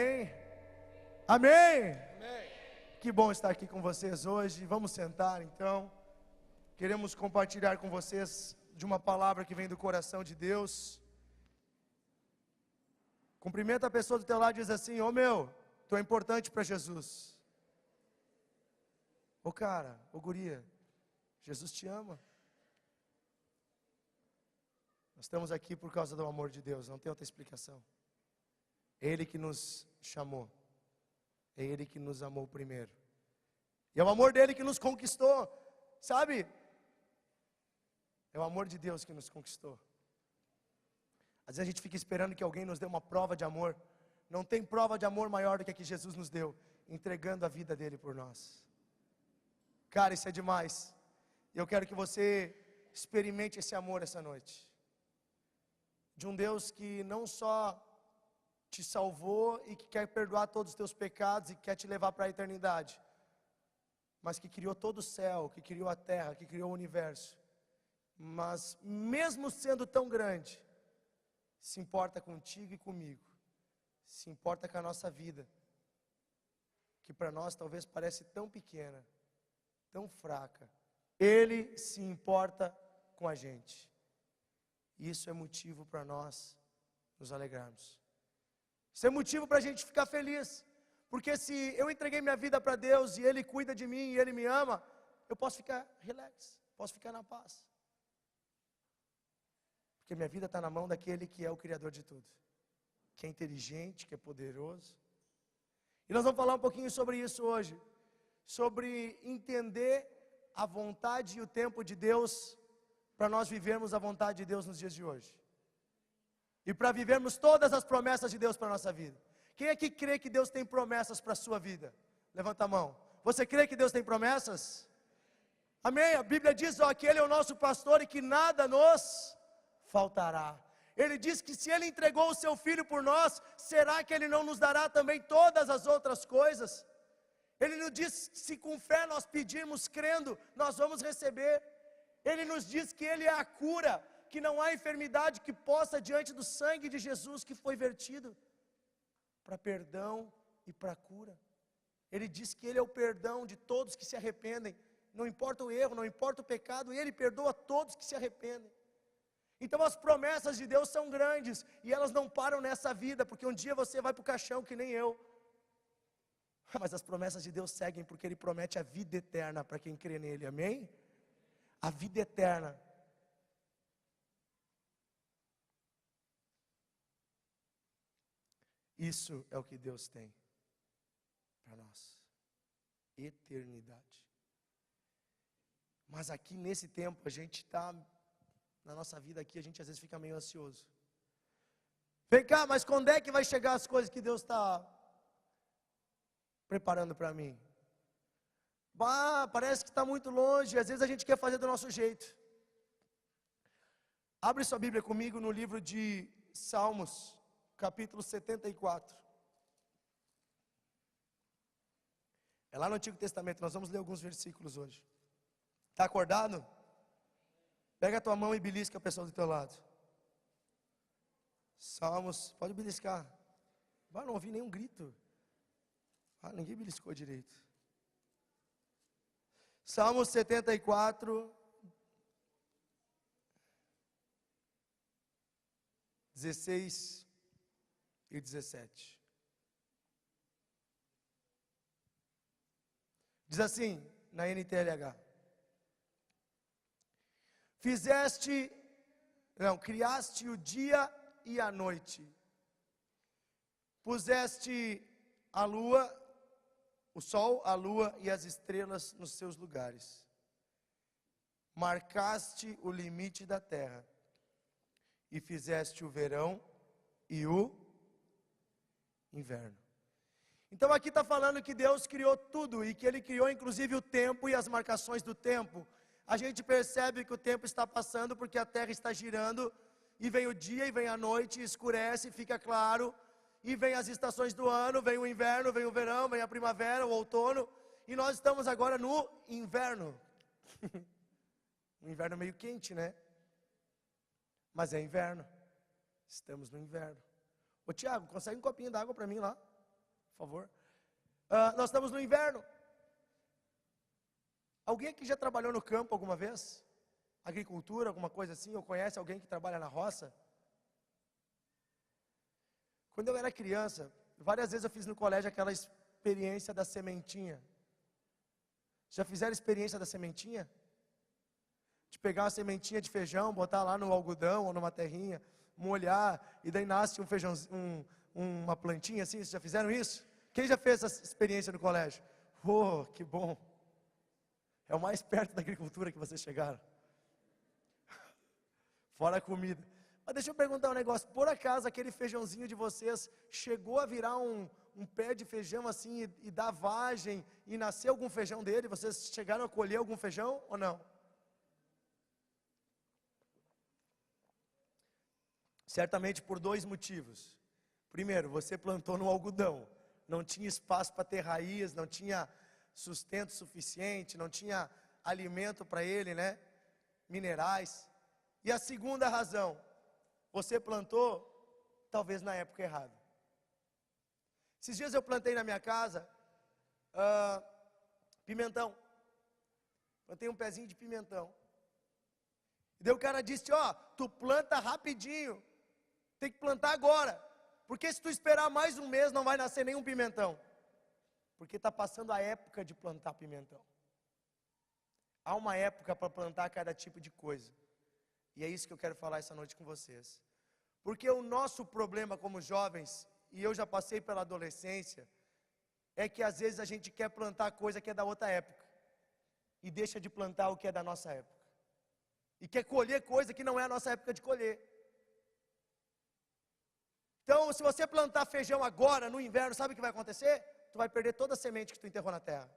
Amém? Amém? Amém. Que bom estar aqui com vocês hoje. Vamos sentar então. Queremos compartilhar com vocês de uma palavra que vem do coração de Deus. Cumprimenta a pessoa do teu lado e diz assim: ô meu, tu é importante para Jesus. Ô cara, ô guria, Jesus te ama. Nós estamos aqui por causa do amor de Deus, não tem outra explicação. É Ele que nos chamou. É Ele que nos amou primeiro. E é o amor dele que nos conquistou, sabe? É o amor de Deus que nos conquistou. Às vezes a gente fica esperando que alguém nos dê uma prova de amor. Não tem prova de amor maior do que a que Jesus nos deu, entregando a vida dele por nós. Cara, isso é demais. E eu quero que você experimente esse amor essa noite. De um Deus que não só te salvou e que quer perdoar todos os teus pecados e quer te levar para a eternidade, mas que criou todo o céu, que criou a terra, que criou o universo. Mas mesmo sendo tão grande, se importa contigo e comigo, se importa com a nossa vida, que para nós talvez parece tão pequena, tão fraca. Ele se importa com a gente. Isso é motivo para nós nos alegrarmos. Isso é motivo para a gente ficar feliz. Porque se eu entreguei minha vida para Deus e Ele cuida de mim e Ele me ama, eu posso ficar relax, posso ficar na paz. Porque minha vida está na mão daquele que é o Criador de tudo. Que é inteligente, que é poderoso. E nós vamos falar um pouquinho sobre isso hoje. Sobre entender a vontade e o tempo de Deus, para nós vivermos a vontade de Deus nos dias de hoje. E para vivermos todas as promessas de Deus para a nossa vida. Quem é que crê que Deus tem promessas para a sua vida? Levanta a mão. Você crê que Deus tem promessas? Amém? A Bíblia diz, ó, que Ele é o nosso pastor e que nada nos faltará. Ele diz que se Ele entregou o seu Filho por nós, será que Ele não nos dará também todas as outras coisas? Ele nos diz que se com fé nós pedirmos crendo, nós vamos receber. Ele nos diz que Ele é a cura, que não há enfermidade que possa diante do sangue de Jesus que foi vertido para perdão e para cura. Ele diz que Ele é o perdão de todos que se arrependem. Não importa o erro, não importa o pecado, Ele perdoa todos que se arrependem. Então as promessas de Deus são grandes e elas não param nessa vida, porque um dia você vai para o caixão que nem eu. Mas as promessas de Deus seguem porque Ele promete a vida eterna para quem crê nele, amém? A vida eterna. Isso é o que Deus tem para nós. Eternidade. Mas aqui nesse tempo, a gente está, na nossa vida aqui, a gente às vezes fica meio ansioso. Vem cá, mas quando é que vai chegar as coisas que Deus está preparando para mim? Parece que está muito longe, às vezes a gente quer fazer do nosso jeito. Abre sua Bíblia comigo no livro de Salmos, capítulo 74. É lá no Antigo Testamento, nós vamos ler alguns versículos hoje. Está acordado? Pega a tua mão e belisca a pessoa do teu lado. Salmos, pode beliscar. Não ouvi nenhum grito. Ninguém beliscou direito. Salmos 74, 16 e 17. Diz assim, na NTLH. Criaste o dia e a noite. Puseste a lua, o sol, a lua e as estrelas nos seus lugares. Marcaste o limite da terra. E fizeste o verão e o inverno. Então aqui está falando que Deus criou tudo e que Ele criou inclusive o tempo e as marcações do tempo. A gente percebe que o tempo está passando porque a terra está girando e vem o dia e vem a noite, escurece, fica claro, e vem as estações do ano, vem o inverno, vem o verão, vem a primavera, o outono, e nós estamos agora no inverno. Um inverno meio quente, né? Mas é inverno. Estamos no inverno. Ô Tiago, consegue um copinho d'água para mim lá? favor. Nós estamos no inverno. Alguém aqui já trabalhou no campo alguma vez? Agricultura, alguma coisa assim? Ou conhece alguém que trabalha na roça? Quando eu era criança, várias vezes eu fiz no colégio aquela experiência da sementinha. Já fizeram experiência da sementinha? De pegar uma sementinha de feijão, botar lá no algodão ou numa terrinha, molhar, e daí nasce um feijãozinho, uma plantinha assim. Vocês já fizeram isso? Quem já fez essa experiência no colégio? Oh, que bom! É o mais perto da agricultura que vocês chegaram. Fora a comida. Mas deixa eu perguntar um negócio. Por acaso aquele feijãozinho de vocês chegou a virar um pé de feijão assim e dar vagem e nascer algum feijão dele? Vocês chegaram a colher algum feijão ou não? Certamente por dois motivos. Primeiro, você plantou no algodão. Não tinha espaço para ter raiz, não tinha sustento suficiente, não tinha alimento para ele, né? Minerais. E a segunda razão, você plantou talvez na época errada. Esses dias eu plantei na minha casa pimentão. Plantei um pezinho de pimentão. E daí o cara disse, tu planta rapidinho, tem que plantar agora. Porque se tu esperar mais um mês não vai nascer nenhum pimentão. Porque está passando a época de plantar pimentão. Há uma época para plantar cada tipo de coisa. E é isso que eu quero falar essa noite com vocês. Porque o nosso problema como jovens, e eu já passei pela adolescência, é que às vezes a gente quer plantar coisa que é da outra época. E deixa de plantar o que é da nossa época. E quer colher coisa que não é a nossa época de colher. Então, se você plantar feijão agora, no inverno, sabe o que vai acontecer? Tu vai perder toda a semente que tu enterrou na terra.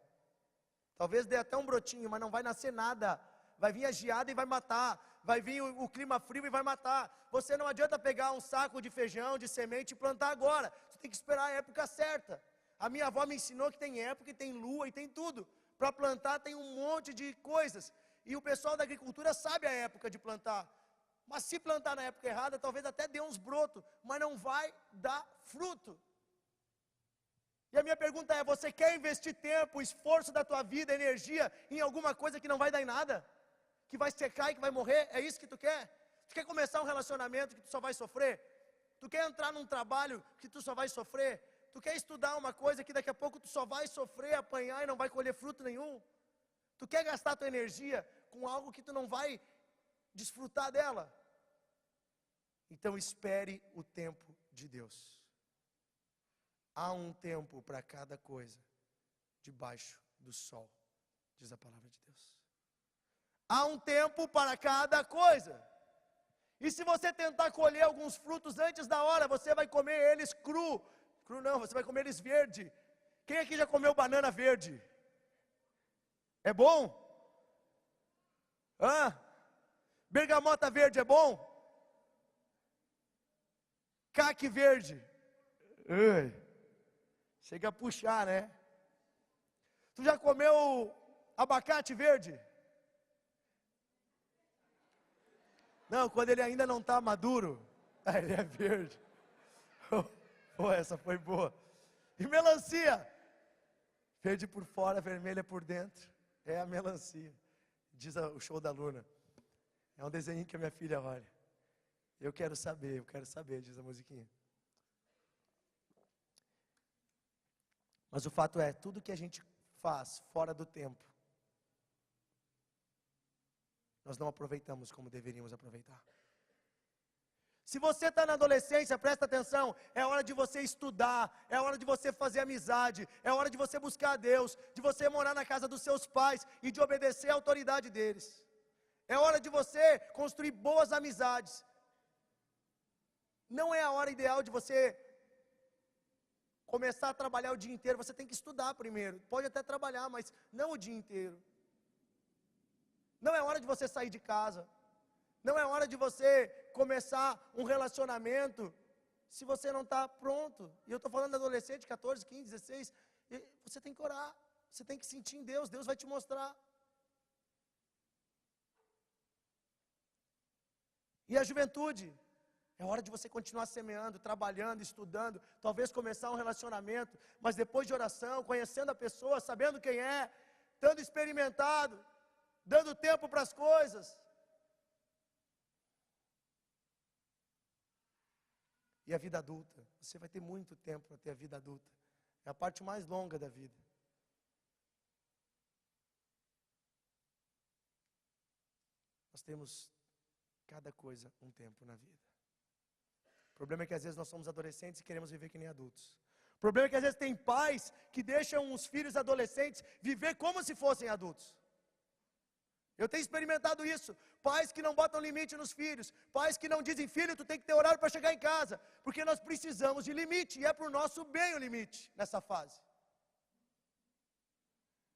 Talvez dê até um brotinho, mas não vai nascer nada. Vai vir a geada e vai matar. Vai vir o clima frio e vai matar. Você não adianta pegar um saco de feijão, de semente e plantar agora. Você tem que esperar a época certa. A minha avó me ensinou que tem época, e tem lua e tem tudo. Para plantar tem um monte de coisas. E o pessoal da agricultura sabe a época de plantar. Mas se plantar na época errada, talvez até dê uns brotos, mas não vai dar fruto. E a minha pergunta é, você quer investir tempo, esforço da tua vida, energia em alguma coisa que não vai dar em nada? Que vai secar e que vai morrer? É isso que tu quer? Tu quer começar um relacionamento que tu só vai sofrer? Tu quer entrar num trabalho que tu só vai sofrer? Tu quer estudar uma coisa que daqui a pouco tu só vai sofrer, apanhar e não vai colher fruto nenhum? Tu quer gastar tua energia com algo que tu não vai desfrutar dela? Então espere o tempo de Deus. Há um tempo para cada coisa debaixo do sol, diz a palavra de Deus. Há um tempo para cada coisa. E se você tentar colher alguns frutos antes da hora, você vai comer eles cru. Cru não, você vai comer eles verde. Quem aqui já comeu banana verde? É bom? Bergamota verde é bom? Caque verde. Chega a puxar, né? Tu já comeu abacate verde? Não, quando ele ainda não está maduro, ele é verde. Essa foi boa. E melancia? Verde por fora, vermelha por dentro. É a melancia. Diz o show da Luna. É um desenho que a minha filha olha. Eu quero saber, diz a musiquinha. Mas o fato é, tudo que a gente faz fora do tempo, nós não aproveitamos como deveríamos aproveitar. Se você está na adolescência, presta atenção, é hora de você estudar, é hora de você fazer amizade, é hora de você buscar a Deus, de você morar na casa dos seus pais e de obedecer à autoridade deles. É hora de você construir boas amizades. Não é a hora ideal de você começar a trabalhar o dia inteiro, você tem que estudar primeiro. Pode até trabalhar, mas não o dia inteiro. Não é hora de você sair de casa. Não é hora de você começar um relacionamento se você não está pronto. E eu estou falando de adolescente, 14, 15, 16. Você tem que orar. Você tem que sentir em Deus. Deus vai te mostrar. E a juventude? É hora de você continuar semeando, trabalhando, estudando, talvez começar um relacionamento, mas depois de oração, conhecendo a pessoa, sabendo quem é, estando experimentado, dando tempo para as coisas. E a vida adulta, você vai ter muito tempo para ter a vida adulta. É a parte mais longa da vida. Nós temos cada coisa um tempo na vida. O problema é que às vezes nós somos adolescentes e queremos viver que nem adultos. O problema é que às vezes tem pais que deixam os filhos adolescentes viver como se fossem adultos. Eu tenho experimentado isso. Pais que não botam limite nos filhos. Pais que não dizem, filho, tu tem que ter horário para chegar em casa. Porque nós precisamos de limite. E é para o nosso bem o limite nessa fase.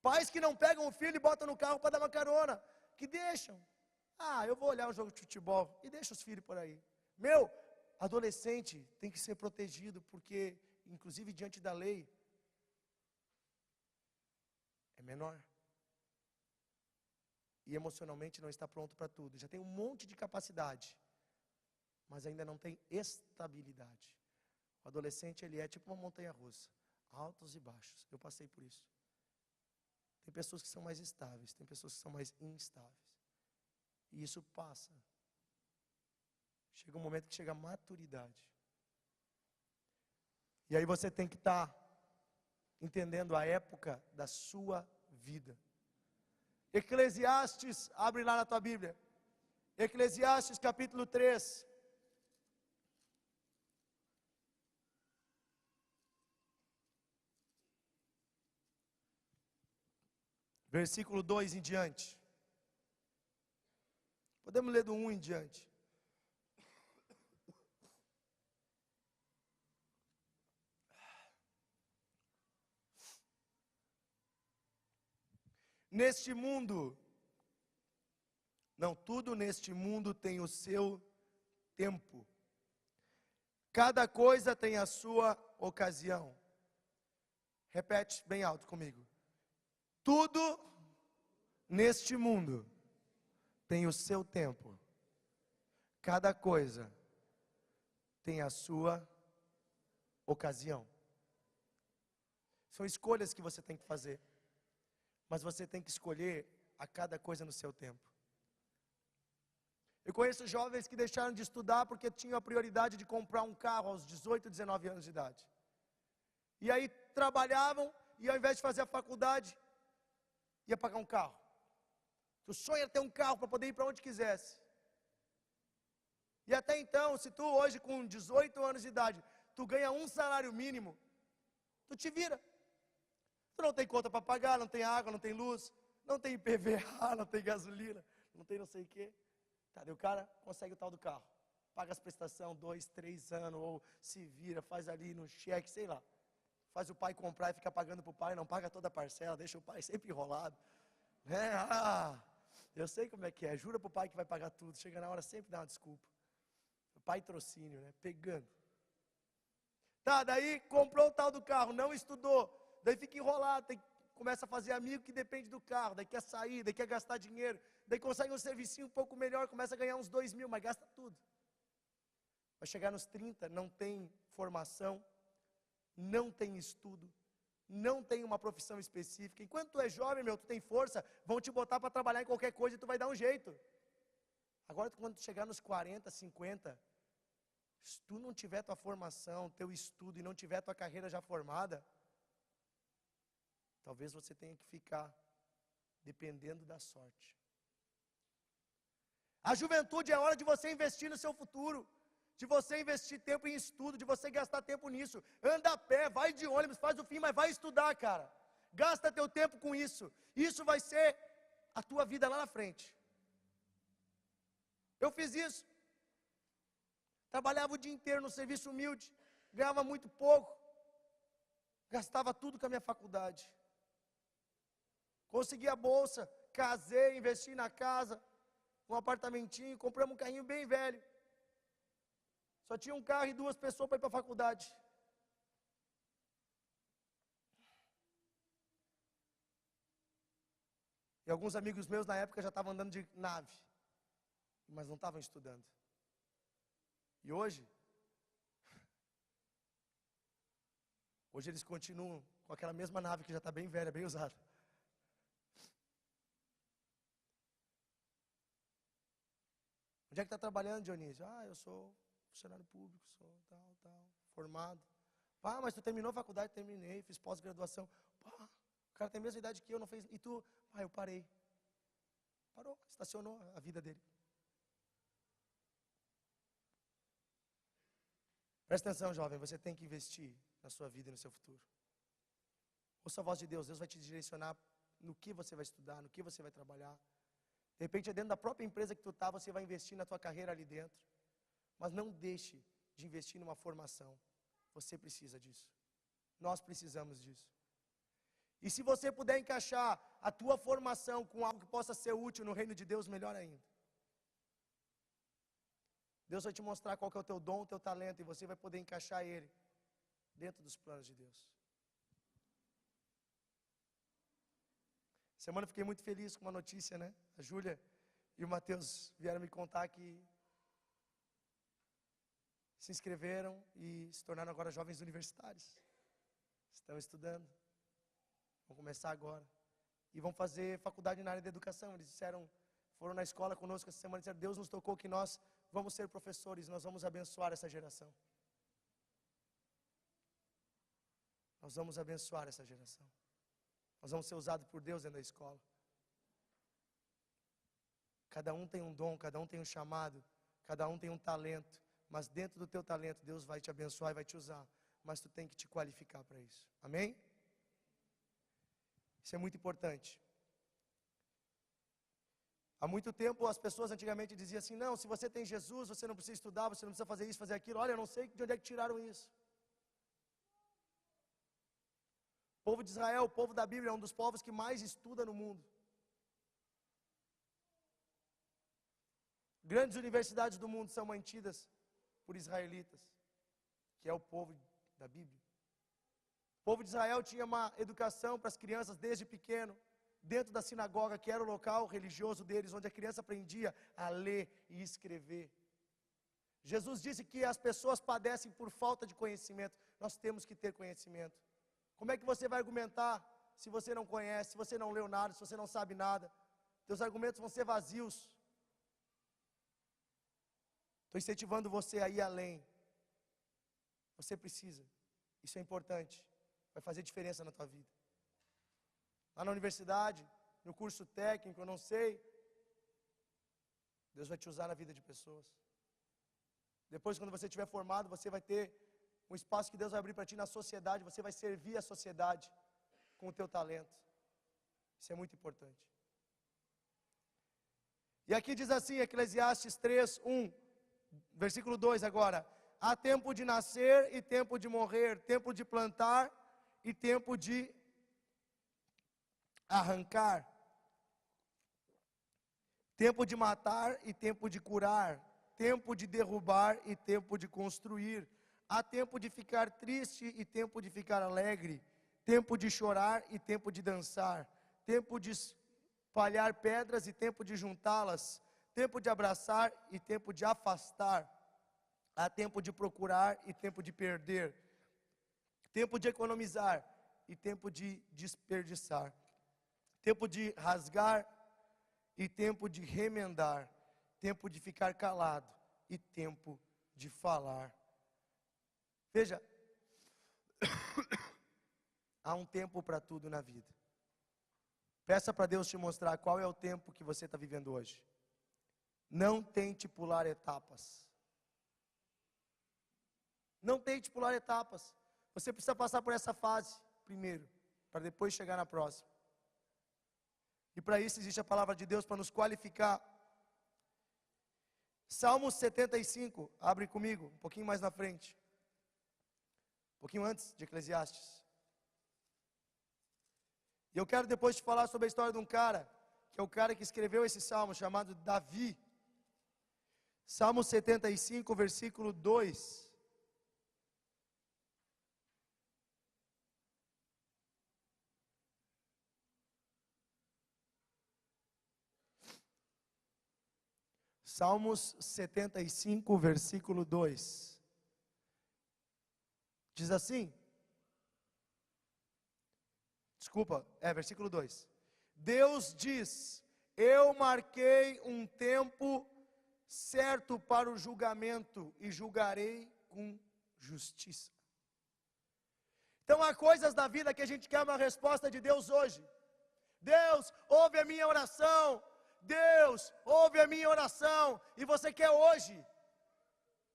Pais que não pegam o filho e botam no carro para dar uma carona. Que deixam. Eu vou olhar um jogo de futebol. E deixa os filhos por aí. Adolescente tem que ser protegido. Porque, inclusive diante da lei, é menor. E emocionalmente não está pronto para tudo. Já tem um monte de capacidade, mas ainda não tem estabilidade. O adolescente, ele é tipo uma montanha-russa, altos e baixos. Eu passei por isso. Tem pessoas que são mais estáveis, tem pessoas que são mais instáveis. E isso passa. Chega um momento que chega a maturidade. E aí você tem que estar entendendo a época da sua vida. Eclesiastes, abre lá na tua Bíblia. Eclesiastes capítulo 3. Versículo 2 em diante. Podemos ler do 1 em diante. Neste mundo, tudo neste mundo tem o seu tempo. Cada coisa tem a sua ocasião. Repete bem alto comigo. Tudo neste mundo tem o seu tempo. Cada coisa tem a sua ocasião. São escolhas que você tem que fazer. Mas você tem que escolher a cada coisa no seu tempo. Eu conheço jovens que deixaram de estudar porque tinham a prioridade de comprar um carro aos 18, 19 anos de idade. E aí trabalhavam e ao invés de fazer a faculdade, ia pagar um carro. O sonho era ter um carro para poder ir para onde quisesse. E até então, se tu hoje com 18 anos de idade, tu ganha um salário mínimo, tu te vira. Tu não tem conta para pagar, não tem água, não tem luz, não tem IPVA, não tem gasolina, não tem não sei o quê. Daí o cara consegue o tal do carro. Paga as prestações 2, 3 anos, ou se vira, faz ali no cheque, sei lá. Faz o pai comprar e fica pagando para o pai, não paga toda a parcela, deixa o pai sempre enrolado. Eu sei como é que é, jura para o pai que vai pagar tudo, chega na hora sempre dá uma desculpa. O pai trocínio, pegando. Daí comprou o tal do carro, não estudou. Daí fica enrolado, começa a fazer amigo que depende do carro, daí quer sair, daí quer gastar dinheiro, daí consegue um servicinho um pouco melhor, começa a ganhar uns 2.000, mas gasta tudo. Vai chegar nos 30, não tem formação, não tem estudo, não tem uma profissão específica. Enquanto tu é jovem, tu tem força, vão te botar para trabalhar em qualquer coisa e tu vai dar um jeito. Agora, quando tu chegar nos 40, 50, se tu não tiver tua formação, teu estudo e não tiver tua carreira já formada, talvez você tenha que ficar dependendo da sorte. A juventude é hora de você investir no seu futuro, de você investir tempo em estudo, de você gastar tempo nisso. Anda a pé, vai de ônibus, faz o fim, mas vai estudar, cara. Gasta teu tempo com isso. Isso vai ser a tua vida lá na frente. Eu fiz isso. Trabalhava o dia inteiro no serviço humilde, ganhava muito pouco, gastava tudo com a minha faculdade. Consegui a bolsa, casei, investi na casa, um apartamentinho, compramos um carrinho bem velho. Só tinha um carro e 2 pessoas para ir para a faculdade. E alguns amigos meus na época já estavam andando de nave, mas não estavam estudando. E hoje eles continuam com aquela mesma nave que já está bem velha, bem usada. Onde é que está trabalhando, Dionísio? Eu sou funcionário público, sou tal, formado. Mas tu terminou a faculdade? Terminei, fiz pós-graduação. O cara tem a mesma idade que eu, não fez. E tu? Eu parei. Parou, estacionou a vida dele. Presta atenção, jovem, você tem que investir na sua vida e no seu futuro. Ouça a voz de Deus, Deus vai te direcionar no que você vai estudar, no que você vai trabalhar. De repente, é dentro da própria empresa que tu está, você vai investir na tua carreira ali dentro. Mas não deixe de investir numa formação. Você precisa disso. Nós precisamos disso. E se você puder encaixar a tua formação com algo que possa ser útil no reino de Deus, melhor ainda. Deus vai te mostrar qual que é o teu dom, o teu talento, e você vai poder encaixar ele dentro dos planos de Deus. Semana eu fiquei muito feliz com uma notícia, né? A Júlia e o Matheus vieram me contar que se inscreveram e se tornaram agora jovens universitários. Estão estudando. Vão começar agora. E vão fazer faculdade na área da educação. Eles disseram, foram na escola conosco essa semana e disseram, Deus nos tocou que nós vamos ser professores, nós vamos abençoar essa geração. Nós vamos abençoar essa geração. Nós vamos ser usados por Deus dentro da escola. Cada um tem um dom, cada um tem um chamado, cada um tem um talento. Mas dentro do teu talento, Deus vai te abençoar e vai te usar. Mas tu tem que te qualificar para isso. Amém? Isso é muito importante. Há muito tempo as pessoas antigamente diziam assim, não, se você tem Jesus, você não precisa estudar, você não precisa fazer isso, fazer aquilo. Olha, eu não sei de onde é que tiraram isso. O povo de Israel, o povo da Bíblia, é um dos povos que mais estuda no mundo. Grandes universidades do mundo são mantidas por israelitas, que é o povo da Bíblia. O povo de Israel tinha uma educação para as crianças desde pequeno, dentro da sinagoga, que era o local religioso deles, onde a criança aprendia a ler e escrever. Jesus disse que as pessoas padecem por falta de conhecimento. Nós temos que ter conhecimento. Como é que você vai argumentar se você não conhece, se você não leu nada, se você não sabe nada? Teus argumentos vão ser vazios. Estou incentivando você a ir além. Você precisa. Isso é importante. Vai fazer diferença na tua vida. Lá na universidade, no curso técnico, eu não sei. Deus vai te usar na vida de pessoas. Depois, quando você estiver formado, você vai ter um espaço que Deus vai abrir para ti na sociedade. Você vai servir a sociedade com o teu talento. Isso é muito importante. E aqui diz assim, Eclesiastes 3, 1, versículo 2 agora. Há tempo de nascer e tempo de morrer, tempo de plantar e tempo de arrancar, tempo de matar e tempo de curar, tempo de derrubar e tempo de construir. Há tempo de ficar triste e tempo de ficar alegre, tempo de chorar e tempo de dançar, tempo de espalhar pedras e tempo de juntá-las, tempo de abraçar e tempo de afastar. Há tempo de procurar e tempo de perder, tempo de economizar e tempo de desperdiçar, tempo de rasgar e tempo de remendar, tempo de ficar calado e tempo de falar. Veja, há um tempo para tudo na vida. Peça para Deus te mostrar qual é o tempo que você está vivendo hoje. Não tente pular etapas. Não tente pular etapas. Você precisa passar por essa fase primeiro, para depois chegar na próxima. E para isso existe a palavra de Deus para nos qualificar. Salmos 75, abre comigo, um pouquinho mais na frente. Um pouquinho antes de Eclesiastes. E eu quero depois te falar sobre a história de um cara, que é o cara que escreveu esse salmo, chamado Davi. Salmo 75, versículo 2. Salmos 75, versículo 2. Diz assim, versículo 2. Deus diz: eu marquei um tempo certo para o julgamento e julgarei com justiça. Então há coisas da vida que a gente quer uma resposta de Deus hoje. Deus, ouve a minha oração. Deus, ouve a minha oração. E você quer hoje.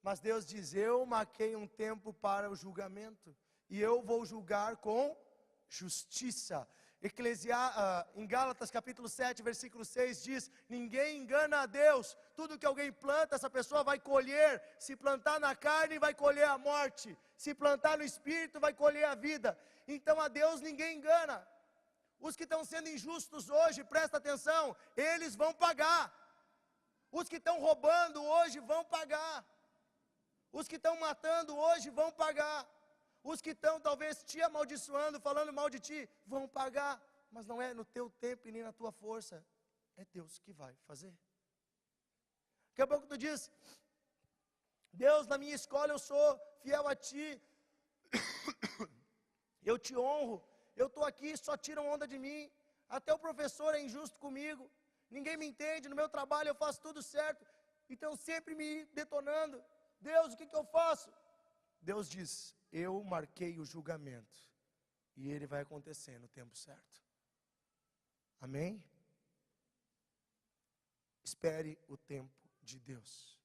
Mas Deus diz: eu marquei um tempo para o julgamento e eu vou julgar com justiça. Em Gálatas capítulo 7, versículo 6 diz: ninguém engana a Deus, tudo que alguém planta, essa pessoa vai colher. Se plantar na carne, vai colher a morte. Se plantar no espírito, vai colher a vida. Então a Deus ninguém engana. Os que estão sendo injustos hoje, presta atenção, eles vão pagar. Os que estão roubando hoje vão pagar. Os que estão matando hoje vão pagar. Os que estão talvez te amaldiçoando, falando mal de ti, vão pagar. Mas não é no teu tempo e nem na tua força. É Deus que vai fazer. Daqui a pouco tu diz: Deus, na minha escola eu sou fiel a ti. Eu te honro. Eu estou aqui, só tiram onda de mim. Até o professor é injusto comigo. Ninguém me entende, no meu trabalho eu faço tudo certo. Então sempre me detonando. Deus, o que eu faço? Deus diz: eu marquei o julgamento e ele vai acontecer no tempo certo. Amém? Espere o tempo de Deus.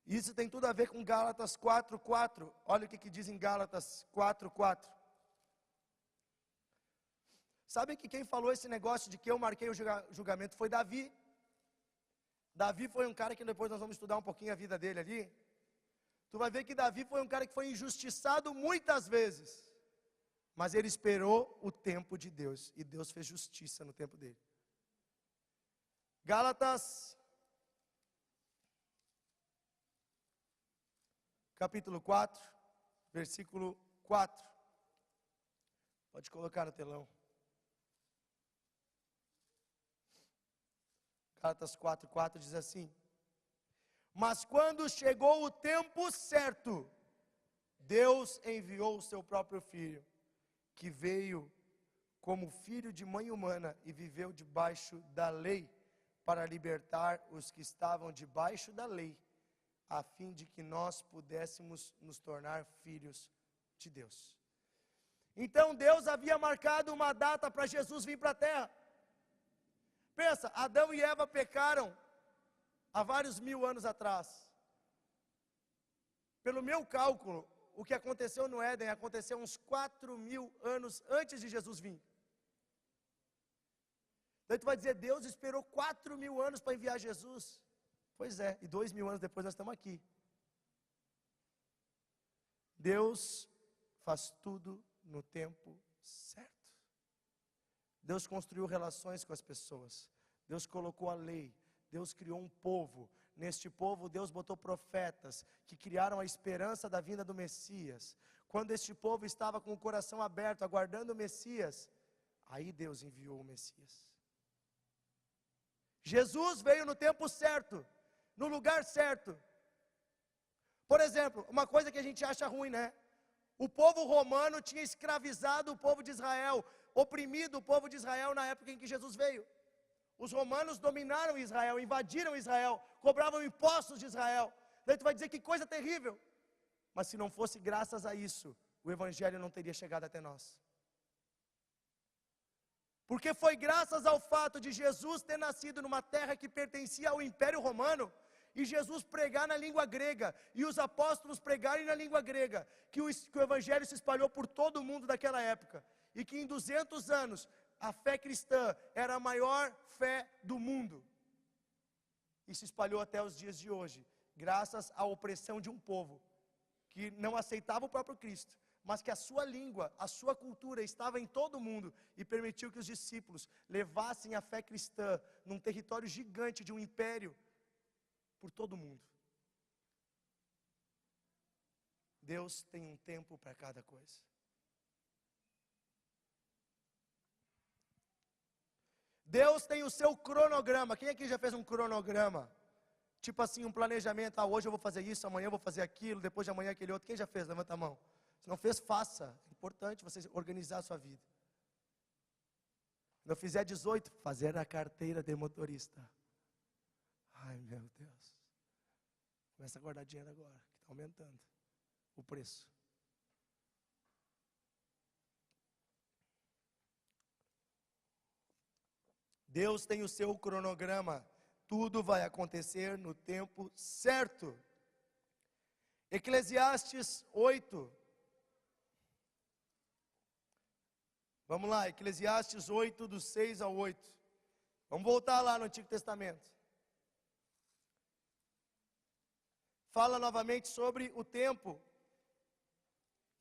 Isso tem tudo a ver com Gálatas 4:4. Olha o que diz em Gálatas 4:4. Sabe que quem falou esse negócio de que eu marquei o julgamento foi Davi. Davi foi um cara que depois nós vamos estudar um pouquinho a vida dele ali. Tu vai ver que Davi foi um cara que foi injustiçado muitas vezes. Mas ele esperou o tempo de Deus. E Deus fez justiça no tempo dele. Gálatas, capítulo 4, versículo 4. Pode colocar no telão. Gálatas 4:4 diz assim: mas quando chegou o tempo certo, Deus enviou o seu próprio Filho, que veio como filho de mãe humana e viveu debaixo da lei, para libertar os que estavam debaixo da lei, a fim de que nós pudéssemos nos tornar filhos de Deus. Então Deus havia marcado uma data para Jesus vir para a terra. Pensa, Adão e Eva pecaram há vários mil anos atrás. Pelo meu cálculo, o que aconteceu no Éden aconteceu uns 4.000 anos antes de Jesus vir. Então tu vai dizer: Deus esperou 4.000 anos para enviar Jesus. Pois é, e 2.000 anos depois nós estamos aqui. Deus faz tudo no tempo certo. Deus construiu relações com as pessoas. Deus colocou a lei. Deus criou um povo. Neste povo Deus botou profetas que criaram a esperança da vinda do Messias. Quando este povo estava com o coração aberto, aguardando o Messias, aí Deus enviou o Messias. Jesus veio no tempo certo, no lugar certo. Por exemplo, uma coisa que a gente acha ruim, né? O povo romano tinha escravizado o povo de Israel, oprimido o povo de Israel na época em que Jesus veio. Os romanos dominaram Israel, invadiram Israel, cobravam impostos de Israel. Daí tu vai dizer: que coisa terrível. Mas se não fosse graças a isso, o Evangelho não teria chegado até nós. Porque foi graças ao fato de Jesus ter nascido numa terra que pertencia ao Império Romano, e Jesus pregar na língua grega, e os apóstolos pregarem na língua grega, que o Evangelho se espalhou por todo o mundo daquela época, e que em 200 anos, a fé cristã era a maior fé do mundo, e se espalhou até os dias de hoje, graças à opressão de um povo, que não aceitava o próprio Cristo, mas que a sua língua, a sua cultura estava em todo o mundo, e permitiu que os discípulos levassem a fé cristã, num território gigante de um império, por todo o mundo. Deus tem um tempo para cada coisa. Deus tem o seu cronograma. Quem aqui já fez um cronograma? Tipo assim, um planejamento, hoje eu vou fazer isso, amanhã eu vou fazer aquilo, depois de amanhã aquele outro. Quem já fez? Levanta a mão. Se não fez, faça. É importante você organizar a sua vida. Quando eu fizer 18, fazer a carteira de motorista. Ai, meu Deus. Começa a guardar dinheiro agora, que está aumentando o preço. Deus tem o seu cronograma. Tudo vai acontecer no tempo certo. Eclesiastes 8. Vamos lá, Eclesiastes 8, do 6 ao 8. Vamos voltar lá no Antigo Testamento. Fala novamente sobre o tempo.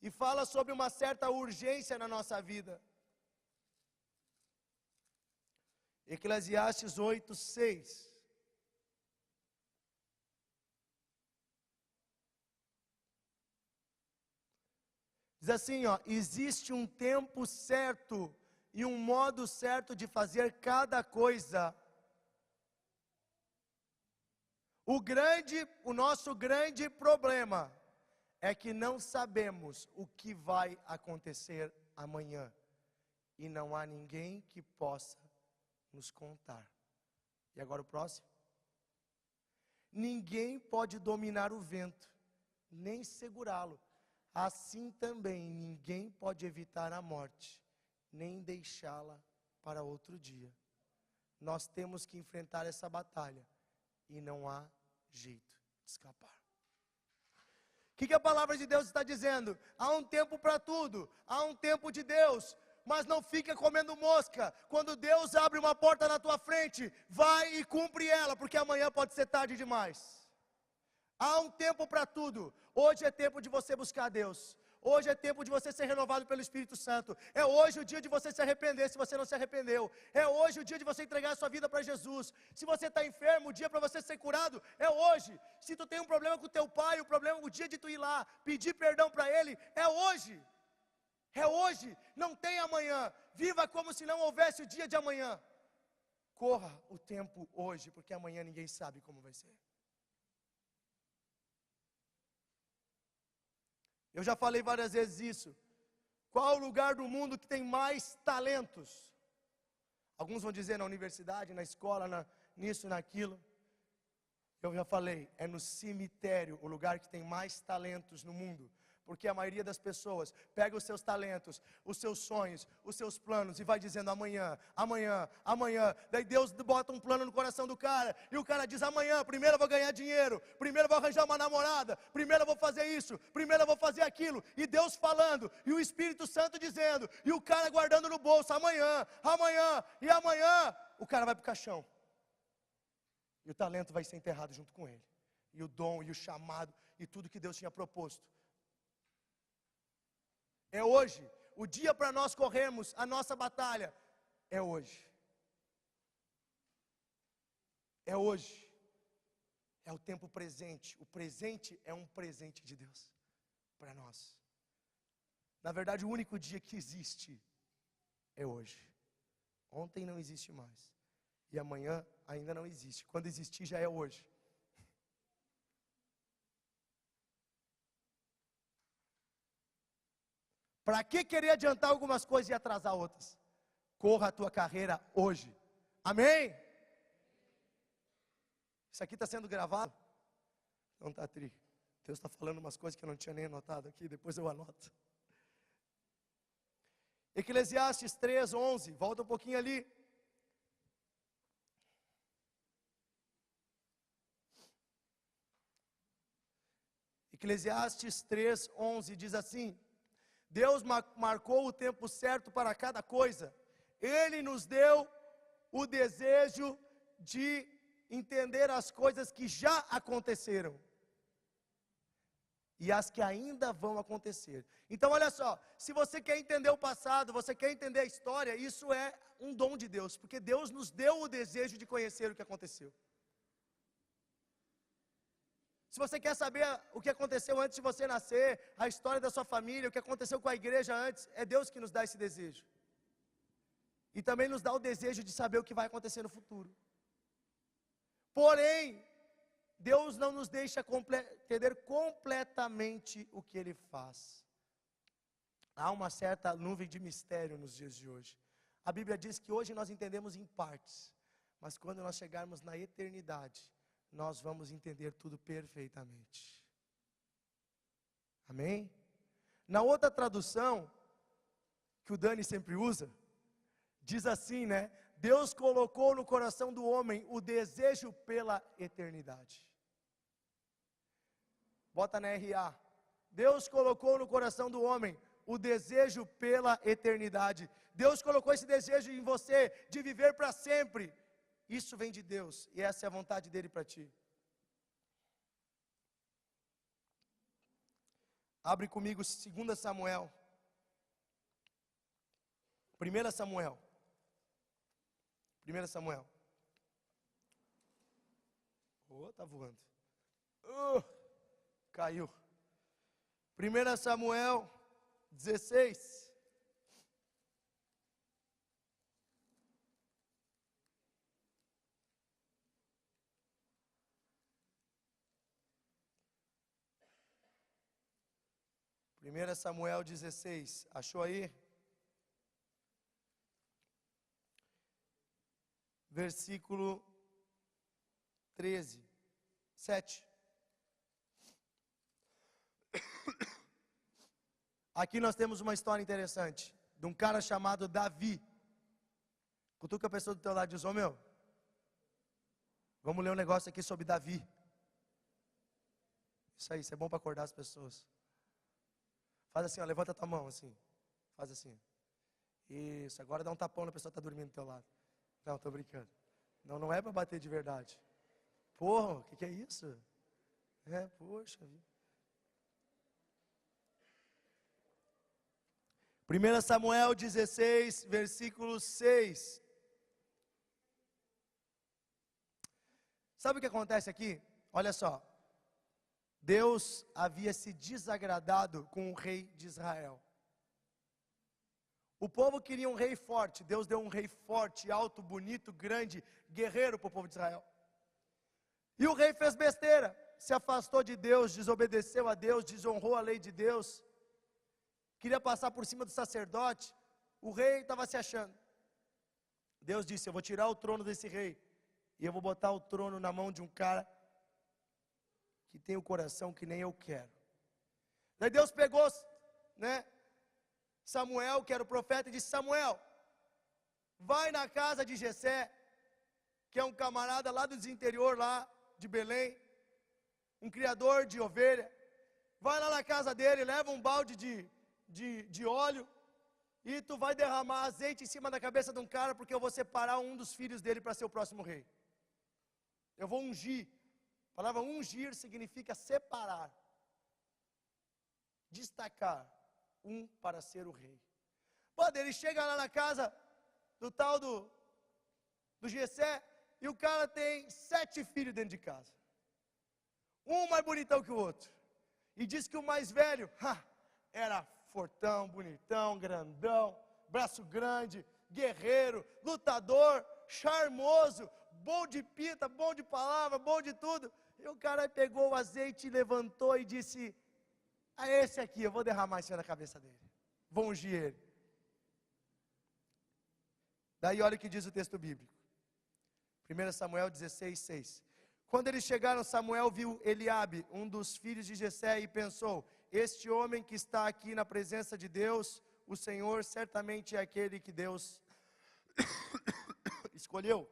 E fala sobre uma certa urgência na nossa vida. Eclesiastes 8, 6. Diz assim, existe um tempo certo e um modo certo de fazer cada coisa. O nosso grande problema é que não sabemos o que vai acontecer amanhã. E não há ninguém que possa nos contar. E agora o próximo. Ninguém pode dominar o vento, nem segurá-lo. Assim também ninguém pode evitar a morte, nem deixá-la para outro dia. Nós temos que enfrentar essa batalha e não há jeito de escapar. O que a palavra de Deus está dizendo? Há um tempo para tudo, há um tempo de Deus, mas não fica comendo mosca. Quando Deus abre uma porta na tua frente, vai e cumpre ela, porque amanhã pode ser tarde demais. Há um tempo para tudo. Hoje é tempo de você buscar Deus. Hoje é tempo de você ser renovado pelo Espírito Santo. É hoje o dia de você se arrepender, se você não se arrependeu. É hoje o dia de você entregar a sua vida para Jesus. Se você está enfermo, o dia para você ser curado é hoje. Se tu tem um problema com o teu pai, o dia de tu ir lá, pedir perdão para ele, é hoje. É hoje, não tem amanhã. Viva como se não houvesse o dia de amanhã. Corra o tempo hoje, porque amanhã ninguém sabe como vai ser. Eu já falei várias vezes isso. Qual o lugar do mundo que tem mais talentos? Alguns vão dizer na universidade, na escola, nisso, naquilo. Eu já falei, é no cemitério o lugar que tem mais talentos no mundo. Porque a maioria das pessoas pega os seus talentos, os seus sonhos, os seus planos e vai dizendo amanhã, amanhã, amanhã. Daí Deus bota um plano no coração do cara e o cara diz amanhã, primeiro eu vou ganhar dinheiro, primeiro eu vou arranjar uma namorada, primeiro eu vou fazer isso, primeiro eu vou fazer aquilo. E Deus falando e o Espírito Santo dizendo e o cara guardando no bolso amanhã, amanhã e amanhã. O cara vai para o caixão e o talento vai ser enterrado junto com ele. E o dom e o chamado e tudo que Deus tinha proposto. É hoje, o dia para nós corrermos a nossa batalha, é hoje. É hoje, é o tempo presente, o presente é um presente de Deus, para nós. Na verdade o único dia que existe, é hoje. Ontem não existe mais, e amanhã ainda não existe, quando existir já é hoje. Para que querer adiantar algumas coisas e atrasar outras? Corra a tua carreira hoje. Amém? Isso aqui está sendo gravado? Não está, Tri. Deus está falando umas coisas que eu não tinha nem anotado aqui, depois eu anoto. Eclesiastes 3, 11, volta um pouquinho ali. Eclesiastes 3, 11 diz assim: Deus marcou o tempo certo para cada coisa. Ele nos deu o desejo de entender as coisas que já aconteceram e as que ainda vão acontecer. Então olha só, se você quer entender o passado, você quer entender a história, isso é um dom de Deus, porque Deus nos deu o desejo de conhecer o que aconteceu. Se você quer saber o que aconteceu antes de você nascer, a história da sua família, o que aconteceu com a igreja antes, é Deus que nos dá esse desejo. E também nos dá o desejo de saber o que vai acontecer no futuro. Porém, Deus não nos deixa entender completamente o que Ele faz. Há uma certa nuvem de mistério nos dias de hoje. A Bíblia diz que hoje nós entendemos em partes, mas quando nós chegarmos na eternidade, nós vamos entender tudo perfeitamente. Amém? Na outra tradução, que o Dani sempre usa, diz assim, né? Deus colocou no coração do homem o desejo pela eternidade. Bota na RA. Deus colocou no coração do homem o desejo pela eternidade. Deus colocou esse desejo em você de viver para sempre. Isso vem de Deus e essa é a vontade dele para ti. Abre comigo 2 Samuel. 1 Samuel. 1 Samuel. Tá voando. Caiu. 1 Samuel 16. Primeira Samuel 16. Achou aí? Versículo 13. 7. Aqui nós temos uma história interessante, de um cara chamado Davi. Cutuca a pessoa do teu lado e diz, meu, vamos ler um negócio aqui sobre Davi. Isso é bom para acordar as pessoas. Faz assim, ó, levanta a tua mão assim, faz assim. Isso, agora dá um tapão na pessoa que está dormindo do teu lado. Não, estou brincando. Não é para bater de verdade. Porra, o que é isso? Poxa vida. 1 Samuel 16, versículo 6. Sabe o que acontece aqui? Olha só. Deus havia se desagradado com o rei de Israel. O povo queria um rei forte. Deus deu um rei forte, alto, bonito, grande, guerreiro para o povo de Israel. E o rei fez besteira. Se afastou de Deus, desobedeceu a Deus, desonrou a lei de Deus. Queria passar por cima do sacerdote. O rei estava se achando. Deus disse, eu vou tirar o trono desse rei. E eu vou botar o trono na mão de um cara que tem o coração que nem eu quero. Daí Deus pegou, né, Samuel, que era o profeta, e disse, Samuel, vai na casa de Jessé, que é um camarada lá do interior, lá de Belém, um criador de ovelha. Vai lá na casa dele, leva um balde de óleo, e tu vai derramar azeite em cima da cabeça de um cara, porque eu vou separar um dos filhos dele para ser o próximo rei. Eu vou ungir. A palavra ungir significa separar, destacar um para ser o rei. Pode, ele chega lá na casa do tal do Jessé, e o cara tem 7 filhos dentro de casa. Um mais bonitão que o outro. E diz que o mais velho, era fortão, bonitão, grandão, braço grande, guerreiro, lutador, charmoso, bom de pinta, bom de palavra, bom de tudo. E o cara pegou o azeite, levantou e disse, esse aqui, eu vou derramar em cima da cabeça dele. Vou ungir ele. Daí olha o que diz o texto bíblico. 1 Samuel 16, 6. Quando eles chegaram, Samuel viu Eliabe, um dos filhos de Jessé, e pensou, este homem que está aqui na presença de Deus, o Senhor certamente é aquele que Deus escolheu.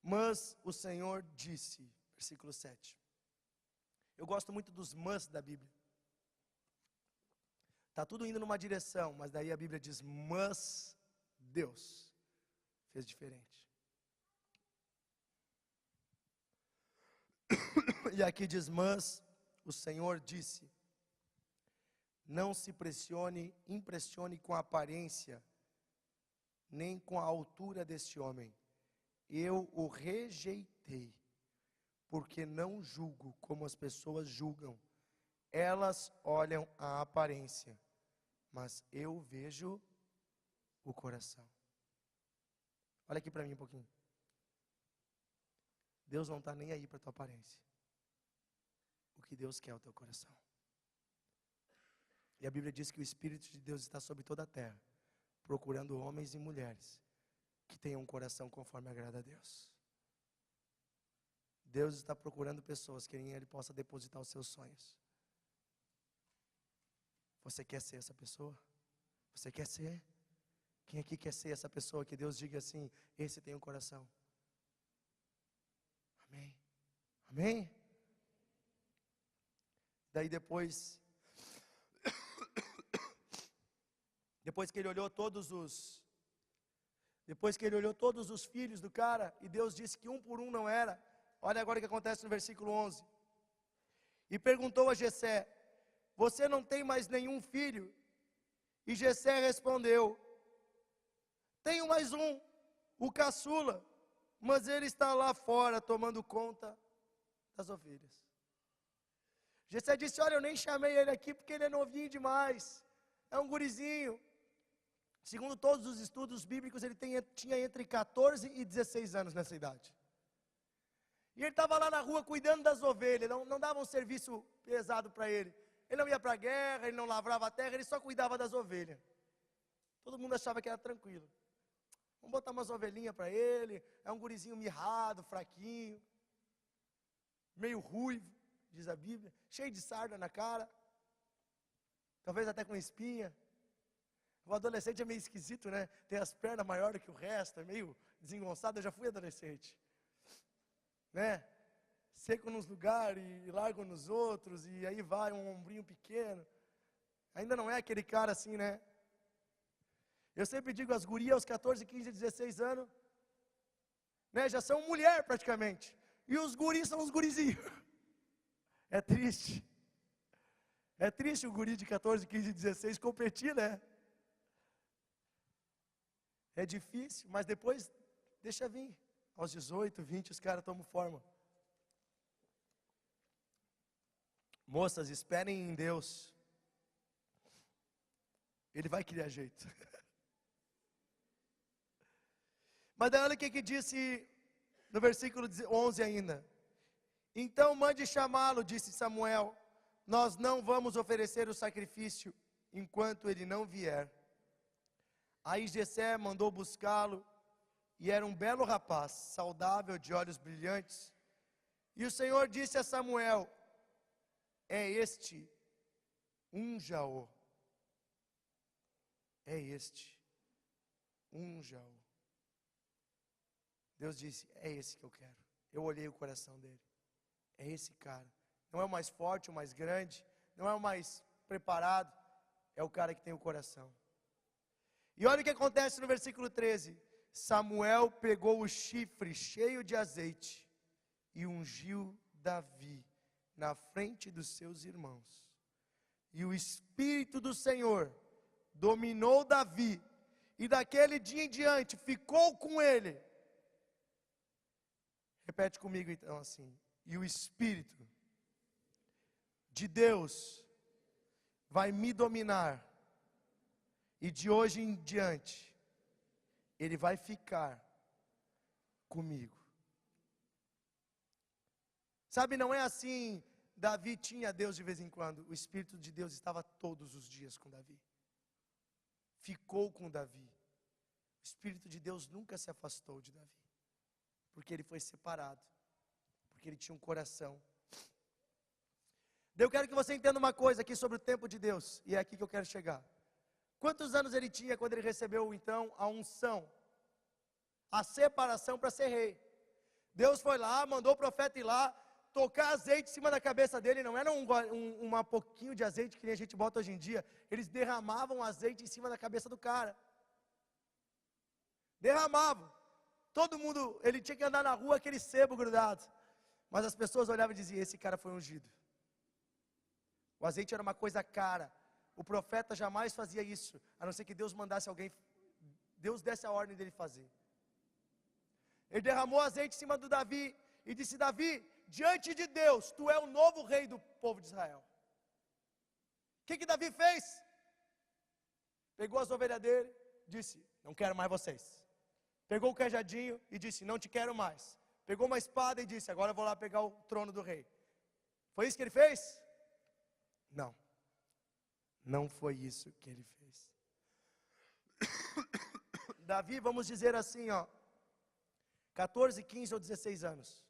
Mas o Senhor disse, versículo 7. Eu gosto muito dos mas da Bíblia. Está tudo indo numa direção, mas daí a Bíblia diz, mas Deus fez diferente. E aqui diz, mas o Senhor disse, não se impressione com a aparência, nem com a altura deste homem. Eu o rejeitei, porque não julgo como as pessoas julgam. Elas olham a aparência, mas eu vejo o coração. Olha aqui para mim um pouquinho. Deus não está nem aí para a tua aparência. O que Deus quer é o teu coração. E a Bíblia diz que o Espírito de Deus está sobre toda a terra, procurando homens e mulheres que tenham um coração conforme agrada a Deus. Deus está procurando pessoas que em Ele possa depositar os seus sonhos. Você quer ser essa pessoa? Você quer ser? Quem aqui quer ser essa pessoa que Deus diga assim, esse tem um coração? Amém? Amém? Daí depois que ele olhou todos os filhos do cara, e Deus disse que um por um não era, olha agora o que acontece no versículo 11. E perguntou a Jessé, você não tem mais nenhum filho? E Jessé respondeu, tenho mais um, o caçula, mas ele está lá fora tomando conta das ovelhas. Jessé disse, olha, eu nem chamei ele aqui porque ele é novinho demais, é um gurizinho. Segundo todos os estudos bíblicos, ele tinha entre 14 e 16 anos nessa idade. E ele estava lá na rua cuidando das ovelhas, não dava um serviço pesado para ele. Ele não ia para a guerra, ele não lavrava a terra, ele só cuidava das ovelhas. Todo mundo achava que era tranquilo. Vamos botar umas ovelhinhas para ele, é um gurizinho mirrado, fraquinho, meio ruivo, diz a Bíblia, cheio de sarda na cara, talvez até com espinha. O adolescente é meio esquisito, né? Tem as pernas maiores que o resto, é meio desengonçado. Eu já fui adolescente, né? Seco nos lugares e largo nos outros, e aí vai um ombrinho pequeno. Ainda não é aquele cara assim, né? Eu sempre digo, as gurias aos 14, 15, 16 anos, né? Já são mulher praticamente. E os guris são os gurizinhos. É triste. É triste o guri de 14, 15, 16 competir, né? É difícil, mas depois deixa vir. Aos 18, 20 os caras tomam forma. Moças, esperem em Deus. Ele vai criar jeito. Mas daí olha o que disse no versículo 11 ainda. Então mande chamá-lo, disse Samuel. Nós não vamos oferecer o sacrifício enquanto ele não vier. Aí Jessé mandou buscá-lo, e era um belo rapaz, saudável, de olhos brilhantes. E o Senhor disse a Samuel, é este, unja-o. É este, unja-o. Deus disse, é esse que eu quero. Eu olhei o coração dele. É esse cara. Não é o mais forte, o mais grande, não é o mais preparado, é o cara que tem o coração. E olha o que acontece no versículo 13. Samuel pegou o chifre cheio de azeite e ungiu Davi na frente dos seus irmãos. E o Espírito do Senhor dominou Davi, e daquele dia em diante ficou com ele. Repete comigo então assim. E o Espírito de Deus vai me dominar. E de hoje em diante, Ele vai ficar comigo. Sabe, não é assim, Davi tinha Deus de vez em quando. O Espírito de Deus estava todos os dias com Davi. Ficou com Davi. O Espírito de Deus nunca se afastou de Davi. Porque ele foi separado. Porque ele tinha um coração. Eu quero que você entenda uma coisa aqui sobre o tempo de Deus. E é aqui que eu quero chegar. Quantos anos ele tinha quando ele recebeu então a unção? A separação para ser rei. Deus foi lá, mandou o profeta ir lá, tocar azeite em cima da cabeça dele. Não era um pouquinho de azeite que nem a gente bota hoje em dia. Eles derramavam azeite em cima da cabeça do cara. Derramavam. Todo mundo, ele tinha que andar na rua aquele sebo grudado. Mas as pessoas olhavam e diziam, esse cara foi ungido. O azeite era uma coisa cara. O profeta jamais fazia isso, a não ser que Deus mandasse alguém, Deus desse a ordem dele fazer. Ele derramou azeite em cima do Davi e disse, Davi, diante de Deus, tu é o novo rei do povo de Israel. O que Davi fez? Pegou as ovelhas dele, disse, não quero mais vocês. Pegou o cajadinho e disse, não te quero mais. pegou uma espada e disse: agora eu vou lá pegar o trono do rei. Foi isso que ele fez? Não. Não foi isso que ele fez. Davi, vamos dizer assim, 14, 15 ou 16 anos,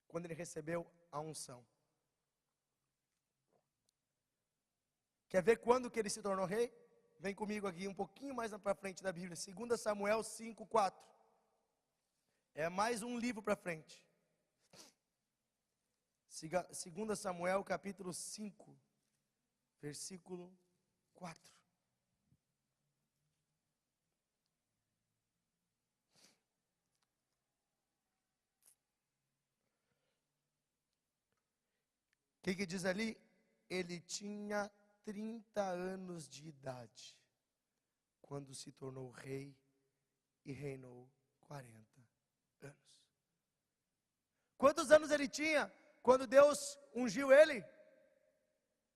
quando ele recebeu a unção. Quer ver quando que ele se tornou rei? Vem comigo aqui um pouquinho mais para frente da Bíblia, 2 Samuel 5, 4. É mais um livro para frente. 2 Samuel capítulo 5, versículo 4. O que diz ali? Ele tinha 30 anos de idade, quando se tornou rei e reinou 40 anos. Quantos anos ele tinha quando Deus ungiu ele?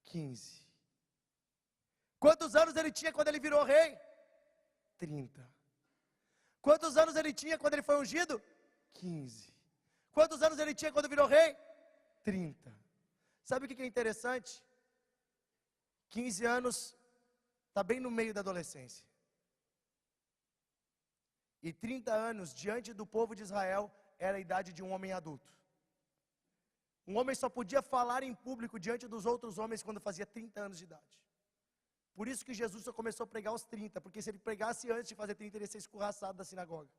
15. Quantos anos ele tinha quando ele virou rei? 30. Quantos anos ele tinha quando ele foi ungido? 15. Quantos anos ele tinha quando virou rei? 30. Sabe o que é interessante? 15 anos, está bem no meio da adolescência. E 30 anos, diante do povo de Israel, era a idade de um homem adulto. Um homem só podia falar em público diante dos outros homens quando fazia 30 anos de idade. Por isso que Jesus só começou a pregar aos 30, porque se ele pregasse antes de fazer 30, ele ia ser escorraçado da sinagoga.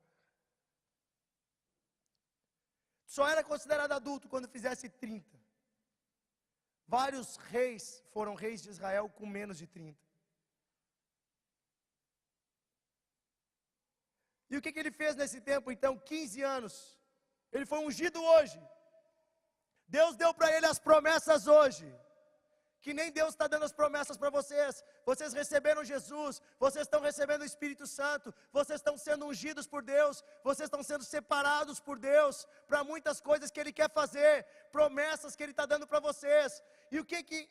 Só era considerado adulto quando fizesse 30. Vários reis foram reis de Israel com menos de 30. E o que ele fez nesse tempo então? 15 anos. Ele foi ungido hoje. Deus deu para ele as promessas hoje. Que nem Deus está dando as promessas para vocês. Vocês receberam Jesus, vocês estão recebendo o Espírito Santo, vocês estão sendo ungidos por Deus, vocês estão sendo separados por Deus, para muitas coisas que Ele quer fazer, promessas que Ele está dando para vocês. E o que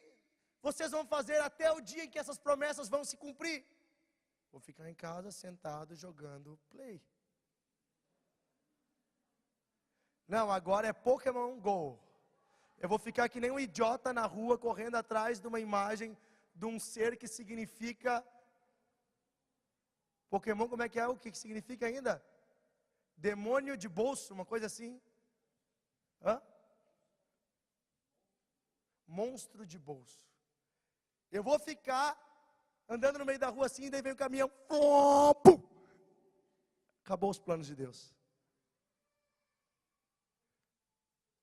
vocês vão fazer até o dia em que essas promessas vão se cumprir? Vou ficar em casa sentado jogando play. Não, agora é Pokémon Go. Eu vou ficar que nem um idiota na rua, correndo atrás de uma imagem de um ser que significa... Pokémon, como é que é? O que significa ainda? Demônio de bolso, uma coisa assim. Hã? Monstro de bolso. Eu vou ficar andando no meio da rua assim, e daí vem o caminhão. Pum! Acabou os planos de Deus.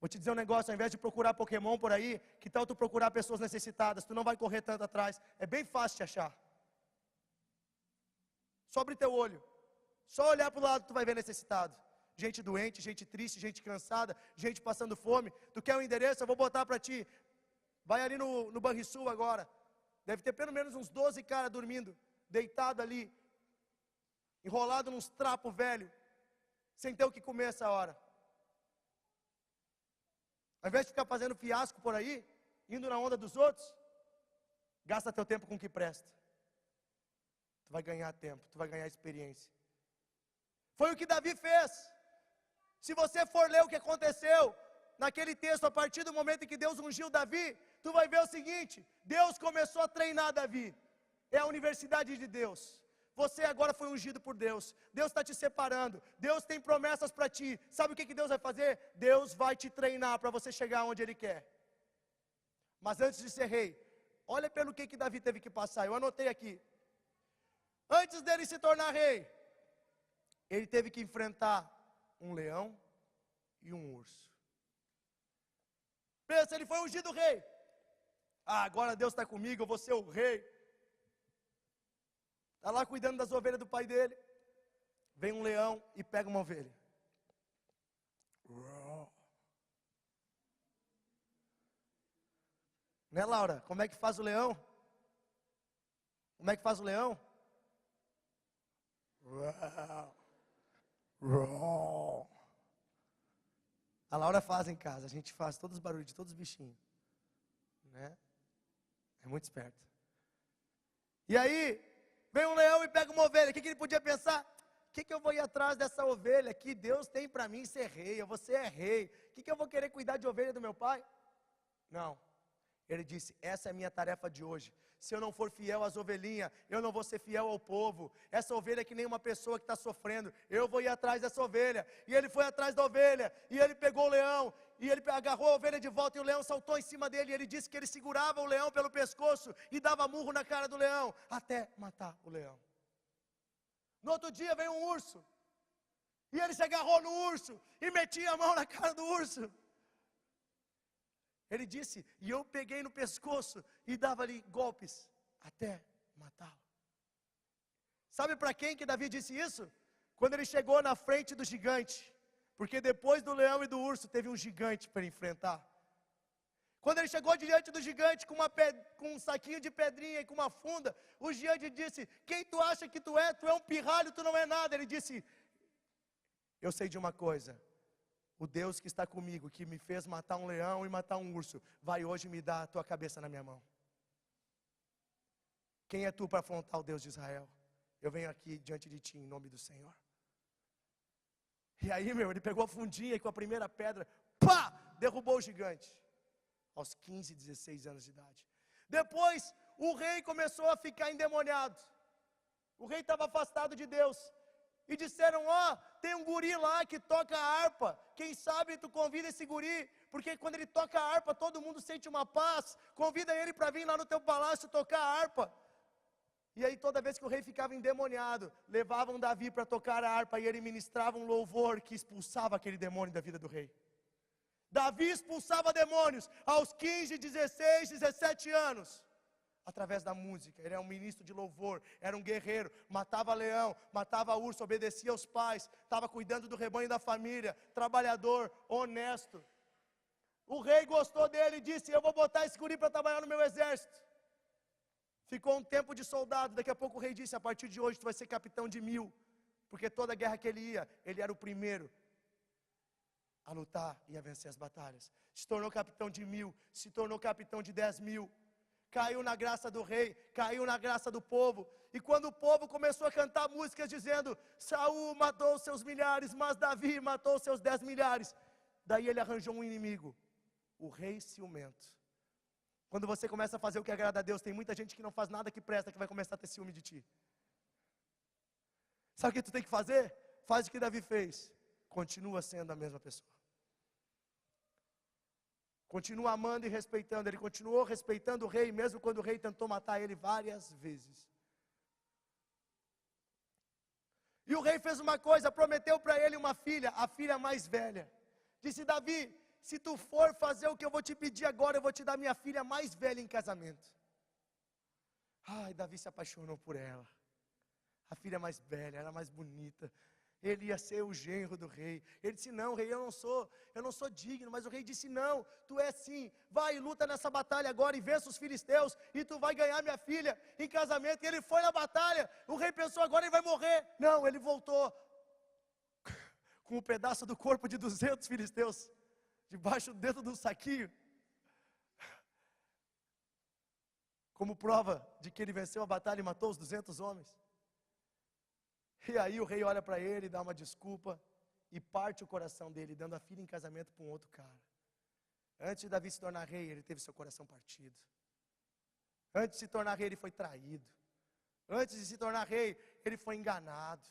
Vou te dizer um negócio, ao invés de procurar Pokémon por aí, que tal tu procurar pessoas necessitadas? Tu não vai correr tanto atrás, é bem fácil te achar. Só abre teu olho, só olhar para o lado tu vai ver necessitado. Gente doente, gente triste, gente cansada, gente passando fome. Tu quer um endereço? Eu vou botar para ti. Vai ali no Banrisul agora. Deve ter pelo menos uns 12 caras dormindo, deitado ali, enrolado nos trapos velho, sem ter o que comer essa hora. Ao invés de ficar fazendo fiasco por aí, indo na onda dos outros, gasta teu tempo com o que presta. Tu vai ganhar tempo, tu vai ganhar experiência. Foi o que Davi fez. Se você for ler o que aconteceu naquele texto, a partir do momento em que Deus ungiu Davi, tu vai ver o seguinte: Deus começou a treinar Davi. É a universidade de Deus. Você agora foi ungido por Deus. Deus está te separando. Deus tem promessas para ti. Sabe o que Deus vai fazer? Deus vai te treinar para você chegar onde Ele quer. Mas antes de ser rei, olha pelo que Davi teve que passar. Eu anotei aqui. Antes dele se tornar rei, ele teve que enfrentar um leão e um urso. Pensa, ele foi ungido rei. Agora Deus está comigo, eu vou ser o rei. Está lá cuidando das ovelhas do pai dele. Vem um leão e pega uma ovelha. Né, Laura? Como é que faz o leão? Como é que faz o leão? A Laura faz em casa. A gente faz todos os barulhos de todos os bichinhos. Né? É muito esperto. E aí, vem um leão e pega uma ovelha. O que ele podia pensar? que eu vou ir atrás dessa ovelha que Deus tem para mim ser rei? Você é rei. O que eu vou querer cuidar de ovelha do meu pai? Não. Ele disse, essa é a minha tarefa de hoje. Se eu não for fiel às ovelhinhas, eu não vou ser fiel ao povo. Essa ovelha é que nem uma pessoa que está sofrendo. Eu vou ir atrás dessa ovelha. E ele foi atrás da ovelha. E ele pegou o leão. E ele agarrou a ovelha de volta. E o leão saltou em cima dele. E ele disse que ele segurava o leão pelo pescoço. E dava murro na cara do leão. Até matar o leão. No outro dia veio um urso. E ele se agarrou no urso. E metia a mão na cara do urso. Ele disse, e eu peguei no pescoço e dava-lhe golpes até matá-lo. Sabe para quem que Davi disse isso? Quando ele chegou na frente do gigante. Porque depois do leão e do urso teve um gigante para enfrentar. Quando ele chegou diante do gigante com um saquinho de pedrinha e com uma funda, o gigante disse, quem tu acha que tu é? Tu é um pirralho, tu não é nada. Ele disse, eu sei de uma coisa. O Deus que está comigo, que me fez matar um leão e matar um urso, vai hoje me dar a tua cabeça na minha mão. Quem é tu para afrontar o Deus de Israel? Eu venho aqui diante de ti em nome do Senhor. E aí, ele pegou a fundinha e com a primeira pedra, pá, derrubou o gigante. Aos 15, 16 anos de idade. Depois, o rei começou a ficar endemoniado. O rei estava afastado de Deus. E disseram, tem um guri lá que toca a harpa, quem sabe tu convida esse guri, porque quando ele toca a harpa, todo mundo sente uma paz, convida ele para vir lá no teu palácio tocar a harpa. E aí toda vez que o rei ficava endemoniado, levavam Davi para tocar a harpa, e ele ministrava um louvor que expulsava aquele demônio da vida do rei. Davi expulsava demônios aos 15, 16, 17 anos. Através da música, ele era um ministro de louvor, era um guerreiro, matava leão, matava urso, obedecia aos pais, estava cuidando do rebanho da família, trabalhador, honesto. O rei gostou dele e disse, eu vou botar esse guri para trabalhar no meu exército. Ficou um tempo de soldado, daqui a pouco o rei disse, a partir de hoje tu vai ser capitão de 1000, porque toda guerra que ele ia, ele era o primeiro a lutar e a vencer as batalhas. Se tornou capitão de 1000, se tornou capitão de 10.000. Caiu na graça do rei, caiu na graça do povo. E quando o povo começou a cantar músicas dizendo, Saul matou seus milhares, mas Davi matou seus 10 milhares. Daí ele arranjou um inimigo, o rei ciumento. Quando você começa a fazer o que agrada a Deus, tem muita gente que não faz nada que presta, que vai começar a ter ciúme de ti. Sabe o que tu tem que fazer? Faz o que Davi fez. Continua sendo a mesma pessoa. Continua amando e respeitando. Ele continuou respeitando o rei, mesmo quando o rei tentou matar ele várias vezes. E o rei fez uma coisa, prometeu para ele uma filha, a filha mais velha. Disse, Davi, se tu for fazer o que eu vou te pedir agora, eu vou te dar minha filha mais velha em casamento. Ai, Davi se apaixonou por ela. A filha mais velha, era mais bonita. Ele ia ser o genro do rei. Ele disse, não, rei, eu não sou digno. Mas o rei disse, não, tu és sim. Vai e luta nessa batalha agora e vença os filisteus. E tu vai ganhar minha filha em casamento. E ele foi na batalha. O rei pensou, agora ele vai morrer. Não, ele voltou com um pedaço do corpo de 200 filisteus. Dentro de um saquinho. Como prova de que ele venceu a batalha e matou os 200 homens. E aí o rei olha para ele, dá uma desculpa e parte o coração dele, dando a filha em casamento para um outro cara. Antes de Davi se tornar rei, ele teve seu coração partido. Antes de se tornar rei, ele foi traído. Antes de se tornar rei, ele foi enganado.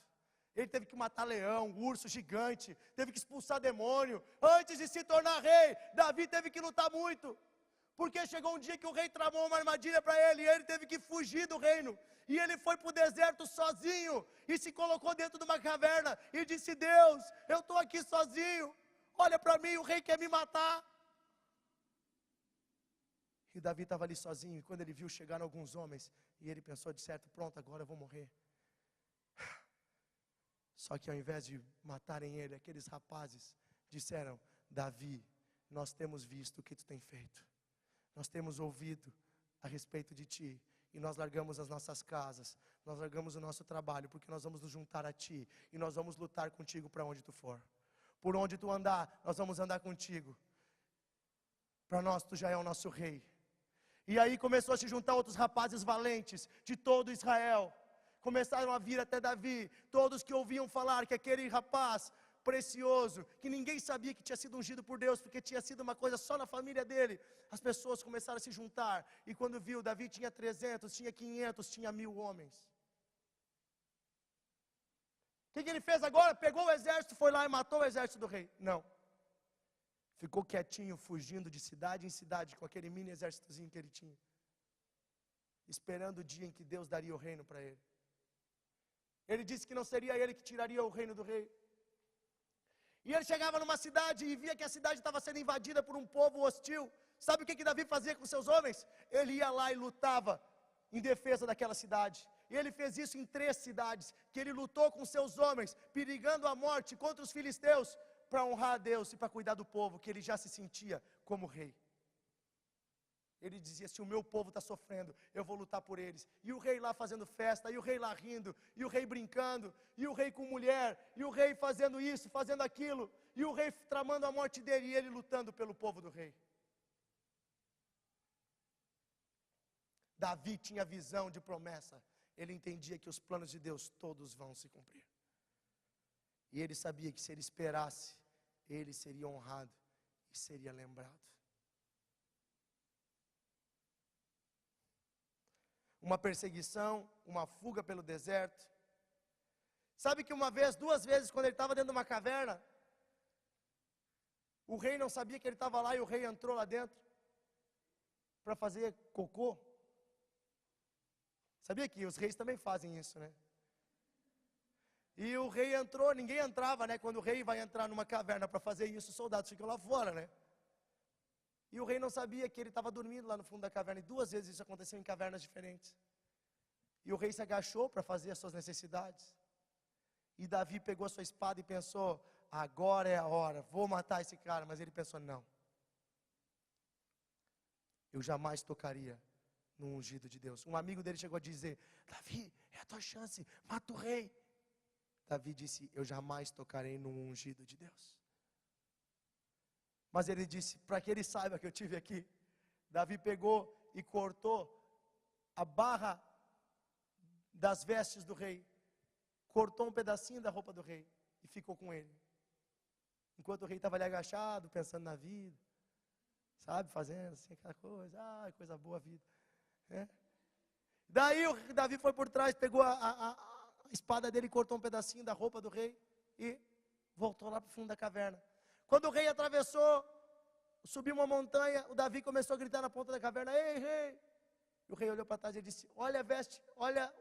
Ele teve que matar leão, urso, gigante, teve que expulsar demônio. Antes de se tornar rei, Davi teve que lutar muito. Porque chegou um dia que o rei tramou uma armadilha para ele, e ele teve que fugir do reino. E ele foi para o deserto sozinho, e se colocou dentro de uma caverna, e disse, Deus, eu estou aqui sozinho, olha para mim, o rei quer me matar. E Davi estava ali sozinho, e quando ele viu chegar alguns homens, e ele pensou de certo, pronto, agora eu vou morrer. Só que ao invés de matarem ele, aqueles rapazes disseram, Davi, nós temos visto o que tu tem feito. Nós temos ouvido a respeito de ti, e nós largamos as nossas casas, nós largamos o nosso trabalho, porque nós vamos nos juntar a ti, e nós vamos lutar contigo para onde tu for. Por onde tu andar, nós vamos andar contigo. Para nós, tu já é o nosso rei. E aí começou a se juntar outros rapazes valentes, de todo Israel. começaram a vir até Davi, todos que ouviam falar que aquele rapaz precioso, que ninguém sabia que tinha sido ungido por Deus, porque tinha sido uma coisa só na família dele, as pessoas começaram a se juntar, e quando viu, Davi tinha 300, tinha 500, tinha 1000 homens. O que ele fez agora? Pegou o exército, foi lá e matou o exército do rei? Não. Ficou quietinho, fugindo de cidade em cidade, com aquele mini exércitozinho que ele tinha, esperando o dia em que Deus daria o reino para ele. Ele disse que não seria ele que tiraria o reino do rei. E ele chegava numa cidade e via que a cidade estava sendo invadida por um povo hostil. Sabe o que Davi fazia com seus homens? Ele ia lá e lutava em defesa daquela cidade. E ele fez isso em 3 cidades, que ele lutou com seus homens, perigando a morte contra os filisteus, para honrar a Deus e para cuidar do povo, que ele já se sentia como rei. Ele dizia, se o meu povo está sofrendo, eu vou lutar por eles. E o rei lá fazendo festa, e o rei lá rindo, e o rei brincando, e o rei com mulher, e o rei fazendo isso, fazendo aquilo, e o rei tramando a morte dele, e ele lutando pelo povo do rei. Davi tinha visão de promessa. Ele entendia que os planos de Deus todos vão se cumprir. E ele sabia que se ele esperasse, ele seria honrado e seria lembrado. Uma perseguição, uma fuga pelo deserto. Sabe que uma vez, 2 vezes, quando ele estava dentro de uma caverna, o rei não sabia que ele estava lá e o rei entrou lá dentro para fazer cocô. Sabia que os reis também fazem isso, né? E o rei entrou, ninguém entrava, né? Quando o rei vai entrar numa caverna para fazer isso, os soldados ficam lá fora, né? E o rei não sabia que ele estava dormindo lá no fundo da caverna. E 2 vezes isso aconteceu em cavernas diferentes. E o rei se agachou para fazer as suas necessidades. E Davi pegou a sua espada e pensou, agora é a hora, vou matar esse cara. Mas ele pensou, não. Eu jamais tocaria no ungido de Deus. Um amigo dele chegou a dizer, Davi, é a tua chance, mata o rei. Davi disse, eu jamais tocarei no ungido de Deus. Mas ele disse, para que ele saiba que eu tive aqui, Davi pegou e cortou a barra das vestes do rei, cortou um pedacinho da roupa do rei e ficou com ele. Enquanto o rei estava ali agachado, pensando na vida, sabe, fazendo assim aquela coisa, coisa boa a vida. Daí o Davi foi por trás, pegou a espada dele, cortou um pedacinho da roupa do rei e voltou lá para o fundo da caverna. Quando o rei atravessou, subiu uma montanha, o Davi começou a gritar na ponta da caverna, ei rei! E o rei olhou para trás e disse, olha a veste, olha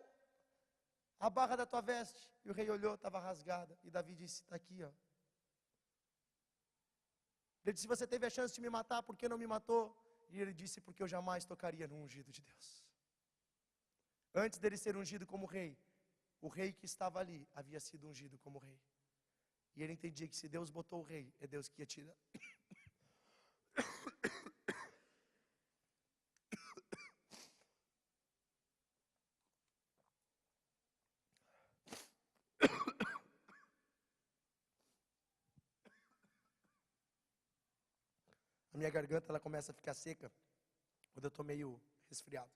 a barra da tua veste. E o rei olhou, estava rasgada. E Davi disse, está aqui, ó. Ele disse, você teve a chance de me matar, por que não me matou? E ele disse, porque eu jamais tocaria no ungido de Deus. Antes dele ser ungido como rei, o rei que estava ali havia sido ungido como rei. E ele entendia que se Deus botou o rei, é Deus que ia tirar. A minha garganta ela começa a ficar seca quando eu estou meio resfriado.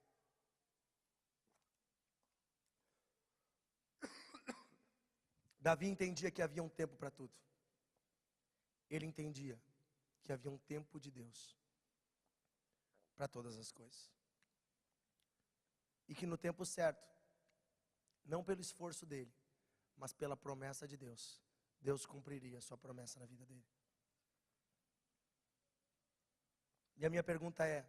Davi entendia que havia um tempo para tudo. Ele entendia que havia um tempo de Deus para todas as coisas. E que no tempo certo, não pelo esforço dele, mas pela promessa de Deus, Deus cumpriria a sua promessa na vida dele. E a minha pergunta é,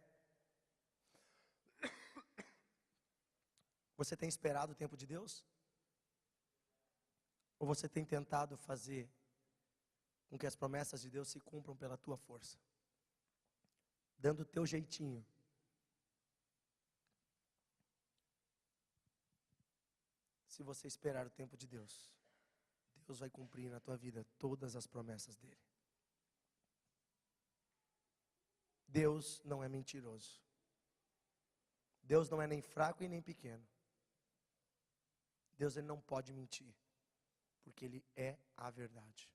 você tem esperado o tempo de Deus? Ou você tem tentado fazer com que as promessas de Deus se cumpram pela tua força? Dando o teu jeitinho. Se você esperar o tempo de Deus, Deus vai cumprir na tua vida todas as promessas dele. Deus não é mentiroso. Deus não é nem fraco e nem pequeno. Deus ele não pode mentir, porque ele é a verdade.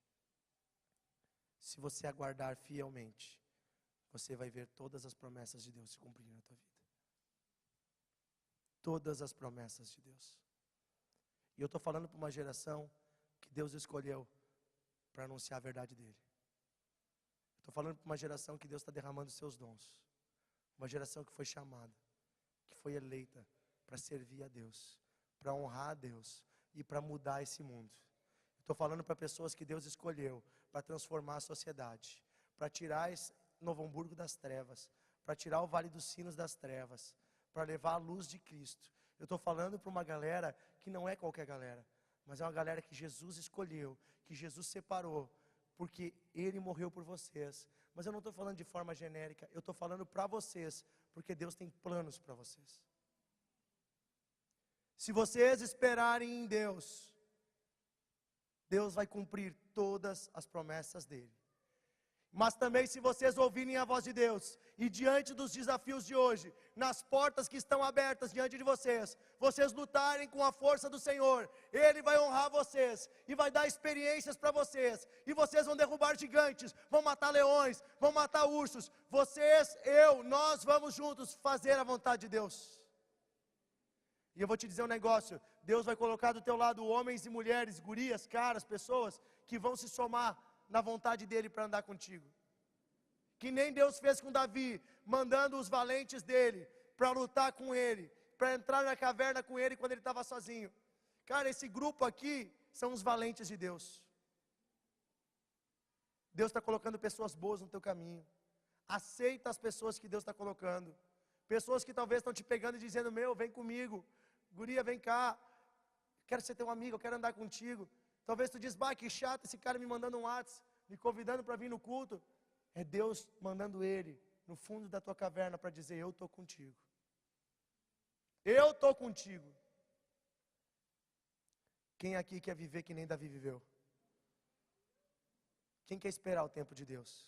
Se você aguardar fielmente, você vai ver todas as promessas de Deus se cumprirem na tua vida. Todas as promessas de Deus. E eu estou falando para uma geração que Deus escolheu para anunciar a verdade dele. Estou falando para uma geração que Deus está derramando seus dons. Uma geração que foi chamada, que foi eleita para servir a Deus, para honrar a Deus e para mudar esse mundo. Estou falando para pessoas que Deus escolheu para transformar a sociedade, para tirar Novo Hamburgo das trevas, para tirar o Vale dos Sinos das trevas, para levar a luz de Cristo. Eu estou falando para uma galera que não é qualquer galera, mas é uma galera que Jesus escolheu, que Jesus separou, porque Ele morreu por vocês. Mas eu não estou falando de forma genérica, eu estou falando para vocês, porque Deus tem planos para vocês. Se vocês esperarem em Deus, Deus vai cumprir todas as promessas dEle. Mas também se vocês ouvirem a voz de Deus, e diante dos desafios de hoje, nas portas que estão abertas diante de vocês, vocês lutarem com a força do Senhor, Ele vai honrar vocês, e vai dar experiências para vocês, e vocês vão derrubar gigantes, vão matar leões, vão matar ursos, vocês, nós vamos juntos fazer a vontade de Deus. E eu vou te dizer um negócio, Deus vai colocar do teu lado homens e mulheres, gurias, caras, pessoas, que vão se somar na vontade dEle para andar contigo. Que nem Deus fez com Davi, mandando os valentes dele para lutar com ele, para entrar na caverna com ele quando ele estava sozinho. Cara, esse grupo aqui são os valentes de Deus. Deus está colocando pessoas boas no teu caminho. Aceita as pessoas que Deus está colocando. Pessoas que talvez estão te pegando e dizendo, vem comigo, guria, vem cá, quero ser teu amigo, eu quero andar contigo. Talvez tu diz, que chato esse cara me mandando um WhatsApp, me convidando para vir no culto. É Deus mandando ele no fundo da tua caverna para dizer, eu estou contigo. Eu estou contigo. Quem aqui quer viver que nem Davi viveu? Quem quer esperar o tempo de Deus?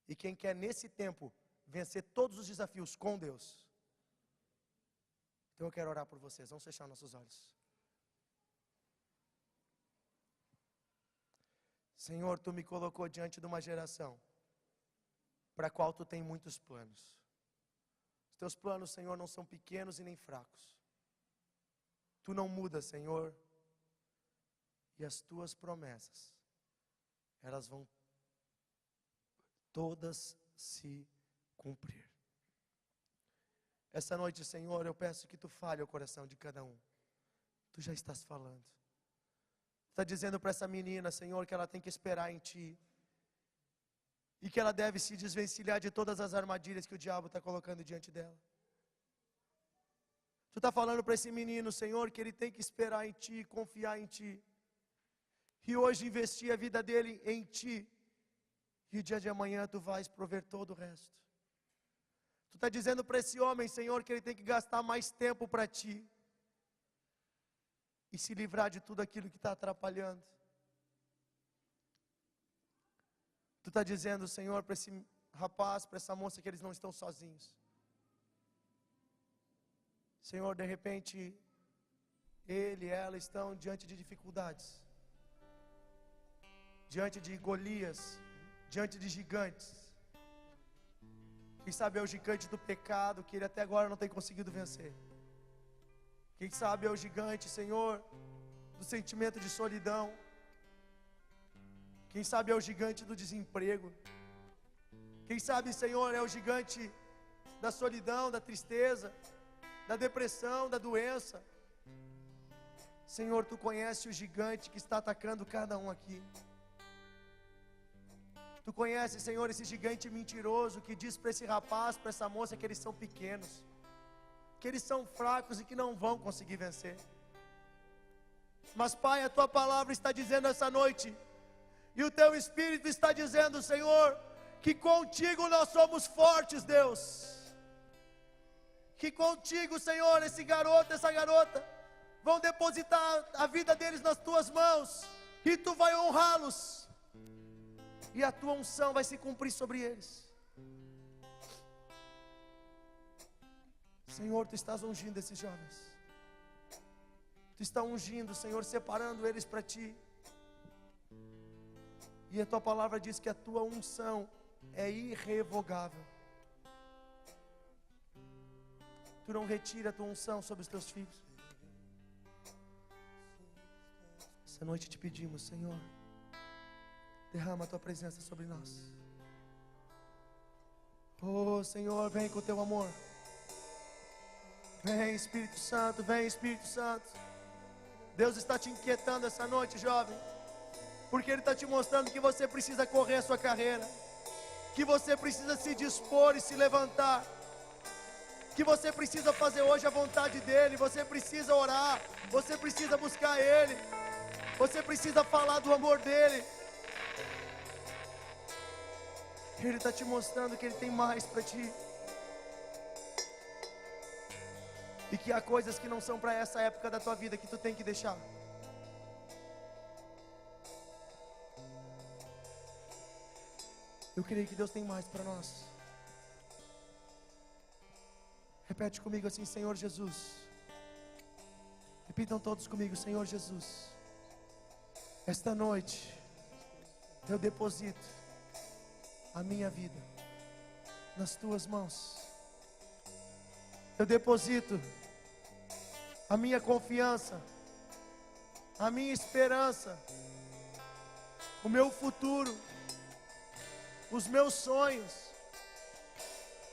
E quem quer nesse tempo vencer todos os desafios com Deus? Então eu quero orar por vocês, vamos fechar nossos olhos. Senhor, Tu me colocou diante de uma geração para a qual Tu tem muitos planos. Os Teus planos, Senhor, não são pequenos e nem fracos. Tu não mudas, Senhor, e as Tuas promessas, elas vão todas se cumprir. Essa noite, Senhor, eu peço que Tu fale ao coração de cada um. Tu já estás falando. Está dizendo para essa menina, Senhor, que ela tem que esperar em Ti. E que ela deve se desvencilhar de todas as armadilhas que o diabo está colocando diante dela. Tu está falando para esse menino, Senhor, que ele tem que esperar em Ti, confiar em Ti. E hoje investir a vida dele em Ti. E o dia de amanhã Tu vais prover todo o resto. Tu está dizendo para esse homem, Senhor, que ele tem que gastar mais tempo para Ti. E se livrar de tudo aquilo que está atrapalhando. Tu está dizendo, Senhor, para esse rapaz, para essa moça, que eles não estão sozinhos. Senhor, de repente, ele e ela estão diante de dificuldades. Diante de Golias, diante de gigantes. Quem sabe é o gigante do pecado, que ele até agora não tem conseguido vencer. Quem sabe é o gigante, Senhor, do sentimento de solidão. Quem sabe é o gigante do desemprego. Quem sabe, Senhor, é o gigante da solidão, da tristeza, da depressão, da doença. Senhor, Tu conhece o gigante que está atacando cada um aqui. Tu conhece, Senhor, esse gigante mentiroso que diz para esse rapaz, para essa moça que eles são pequenos, que eles são fracos e que não vão conseguir vencer. Mas, Pai, a Tua palavra está dizendo essa noite, e o Teu Espírito está dizendo, Senhor, que contigo nós somos fortes, Deus. Que contigo, Senhor, esse garoto, essa garota, vão depositar a vida deles nas Tuas mãos, e Tu vai honrá-los, e a Tua unção vai se cumprir sobre eles. Senhor, Tu estás ungindo esses jovens. Tu está ungindo, Senhor, separando eles para Ti. E a Tua palavra diz que a Tua unção é irrevogável. Tu não retira a Tua unção sobre os Teus filhos. Essa noite te pedimos, Senhor, derrama a tua presença sobre nós. Oh, Senhor, vem com o teu amor. Vem, Espírito Santo, vem, Espírito Santo. Deus está te inquietando essa noite, jovem, porque Ele está te mostrando que você precisa correr a sua carreira, que você precisa se dispor e se levantar, que você precisa fazer hoje a vontade dEle, você precisa orar, você precisa buscar Ele, você precisa falar do amor dEle. Ele está te mostrando que Ele tem mais para ti, e que há coisas que não são para essa época da tua vida que tu tem que deixar. Eu creio que Deus tem mais para nós. Repete comigo assim: Senhor Jesus. Repitam todos comigo: Senhor Jesus, esta noite eu deposito a minha vida nas tuas mãos. Eu deposito a minha confiança, a minha esperança, o meu futuro, os meus sonhos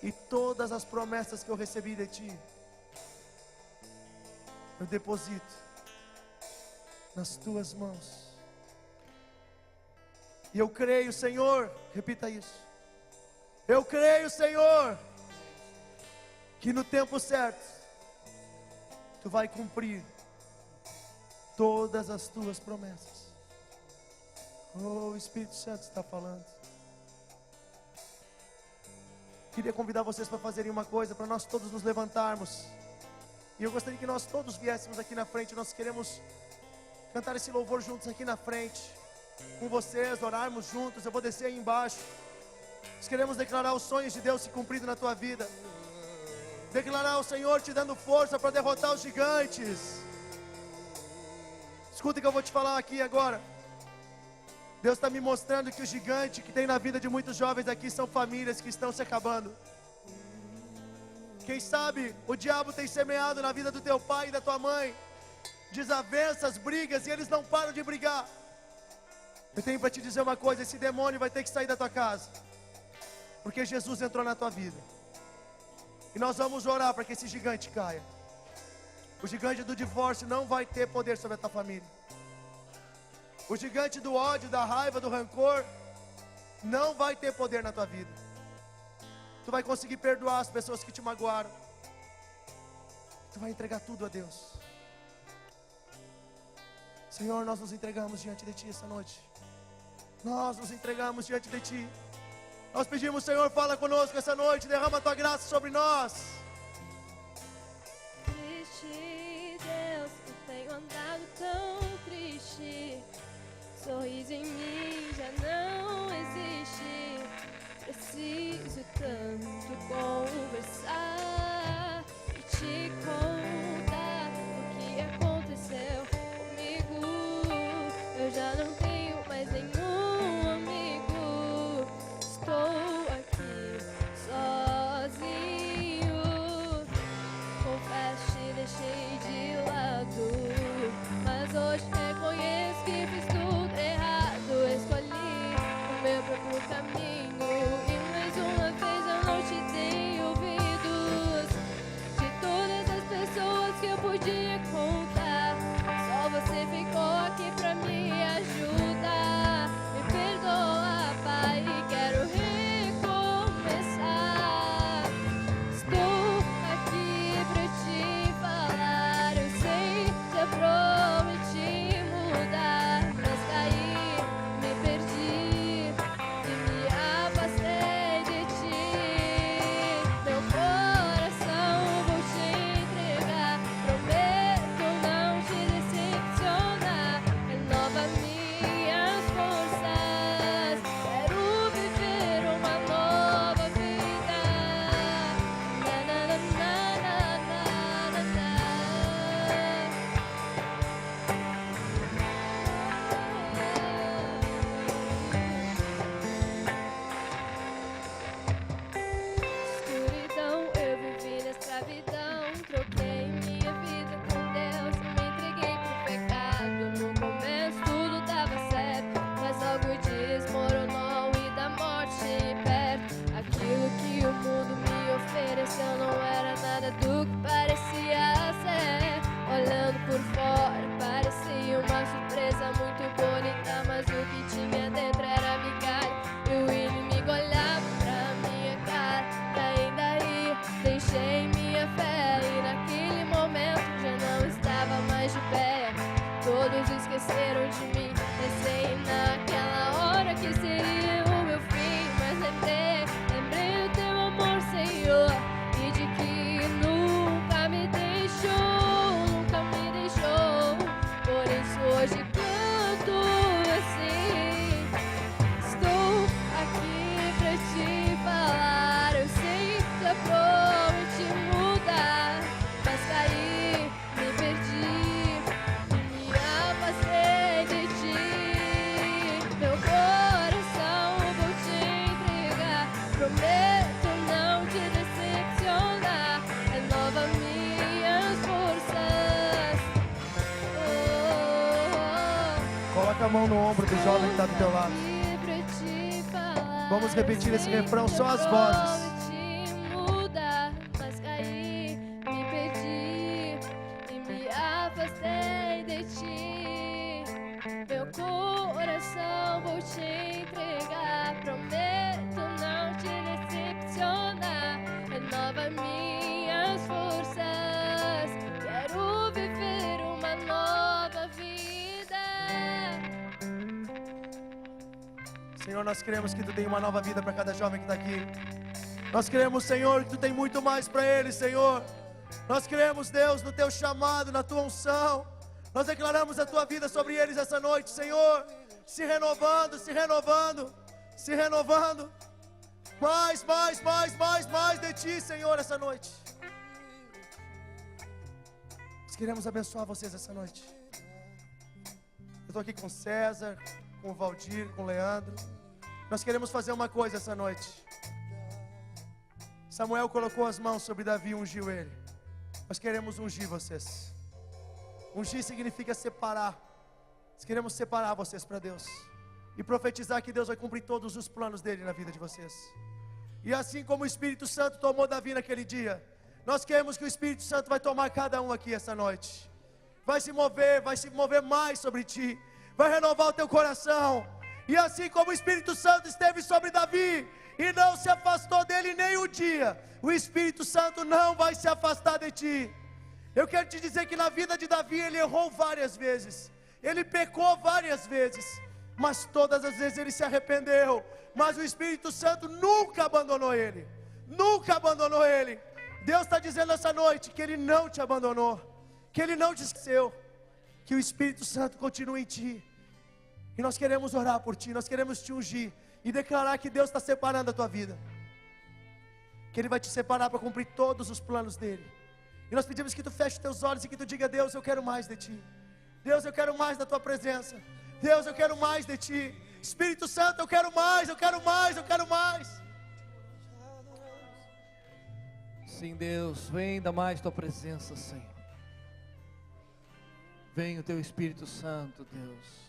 e todas as promessas que eu recebi de Ti. Eu deposito nas tuas mãos. E eu creio, Senhor, repita isso. Eu creio, Senhor, que no tempo certo Tu vai cumprir todas as Tuas promessas. Oh, o Espírito Santo está falando. Queria convidar vocês para fazerem uma coisa, para nós todos nos levantarmos. E eu gostaria que nós todos viéssemos aqui na frente. Nós queremos cantar esse louvor juntos aqui na frente, com vocês, orarmos juntos. Eu vou descer aí embaixo. Nós queremos declarar os sonhos de Deus se cumprindo na tua vida. Declarar o Senhor te dando força para derrotar os gigantes. Escuta o que eu vou te falar aqui agora. Deus está me mostrando que o gigante que tem na vida de muitos jovens aqui são famílias que estão se acabando. Quem sabe o diabo tem semeado na vida do teu pai e da tua mãe desavenças, brigas, e eles não param de brigar. Eu tenho para te dizer uma coisa: esse demônio vai ter que sair da tua casa, porque Jesus entrou na tua vida. E nós vamos orar para que esse gigante caia. O gigante do divórcio não vai ter poder sobre a tua família. O gigante do ódio, da raiva, do rancor não vai ter poder na tua vida. Tu vai conseguir perdoar as pessoas que te magoaram. Tu vai entregar tudo a Deus. Senhor, nós nos entregamos diante de Ti essa noite. Nós nos entregamos diante de Ti. Nós pedimos, Senhor, fala conosco essa noite, derrama a Tua graça sobre nós. Triste, Deus, eu tenho andado tão triste. Sorriso em mim já não existe. Preciso tanto conversar e te contar o que aconteceu comigo. Eu já não tenho mais nenhum amigo. Estou aqui sozinho. todos esqueceram de mim. Pensei naquela hora que seria o meu fim, mas lembrei do teu amor, Senhor, e de que nunca me deixou, nunca me deixou. Por isso hoje canto assim, estou aqui pra te falar. Eu sei que é prometi mudar, mas caí, me perdi, me afastei de ti. Meu coração vou te entregar, prometo não te decepcionar. Renova minhas forças. Coloca a mão no ombro do jovem que está do teu lado. Vamos repetir esse refrão, só as vozes. Mudar, mas caí, me perdi e me afastei de ti. Meu coração vou te entregar, prometo não te decepcionar. Renova minhas forças, quero viver uma nova vida. Senhor, nós cremos que Tu tem uma nova vida para cada jovem que está aqui. Nós cremos, Senhor, que Tu tem muito mais para eles, Senhor. Nós cremos, Deus, no Teu chamado, na Tua unção. Nós declaramos a Tua vida sobre eles essa noite, Senhor. Se renovando, se renovando, se renovando. Mais de Ti, Senhor, essa noite. Nós queremos abençoar vocês essa noite. Eu estou aqui com o César, com o Valdir, com o Leandro. Nós queremos fazer uma coisa essa noite. Samuel colocou as mãos sobre Davi e ungiu ele. Nós queremos ungir vocês. Ungir significa separar. Nós queremos separar vocês para Deus e profetizar que Deus vai cumprir todos os planos dele na vida de vocês. E assim como o Espírito Santo tomou Davi naquele dia, nós queremos que o Espírito Santo vai tomar cada um aqui essa noite. Vai se mover mais sobre ti, vai renovar o teu coração. E assim como o Espírito Santo esteve sobre Davi e não se afastou dele nem um dia, o Espírito Santo não vai se afastar de ti. Eu quero te dizer que na vida de Davi ele errou várias vezes, ele pecou várias vezes, mas todas as vezes ele se arrependeu. Mas o Espírito Santo nunca abandonou ele, nunca abandonou ele. Deus está dizendo essa noite que Ele não te abandonou, que Ele não te esqueceu, que o Espírito Santo continua em ti. E nós queremos orar por ti, nós queremos te ungir e declarar que Deus está separando a tua vida, que Ele vai te separar para cumprir todos os planos dEle. E nós pedimos que tu feche teus olhos e que tu diga: Deus, eu quero mais de ti. Deus, eu quero mais da tua presença. Deus, eu quero mais de ti. Espírito Santo, eu quero mais, eu quero mais, eu quero mais. Sim, Deus, vem da mais tua presença, Senhor. Vem o teu Espírito Santo, Deus.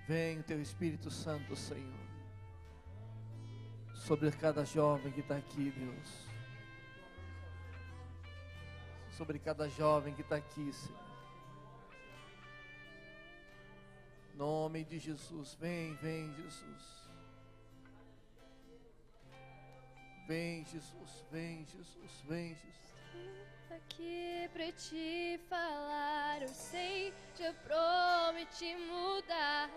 Vem o teu Espírito Santo, Senhor, sobre cada jovem que está aqui, Deus. Sobre cada jovem que está aqui, Senhor. Em nome de Jesus, vem, vem, Jesus. Vem, Jesus, vem, Jesus, vem, Jesus. Aqui pra te falar, eu sei, já prometi mudar,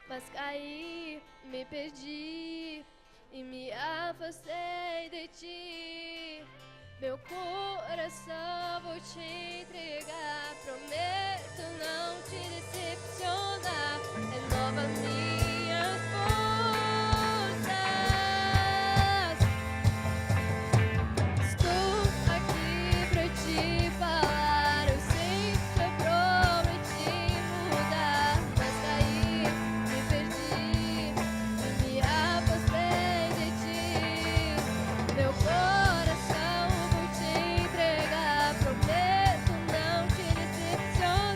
mas caí, me perdi e me afastei de ti. Meu coração vou te entregar, prometo não te decepcionar. Renova minhas forças. Estou aqui pra te falar, eu sei que eu prometi mudar, mas caí, me perdi e me afastei de ti. Meu coração vou te entregar, prometo não te decepcionar.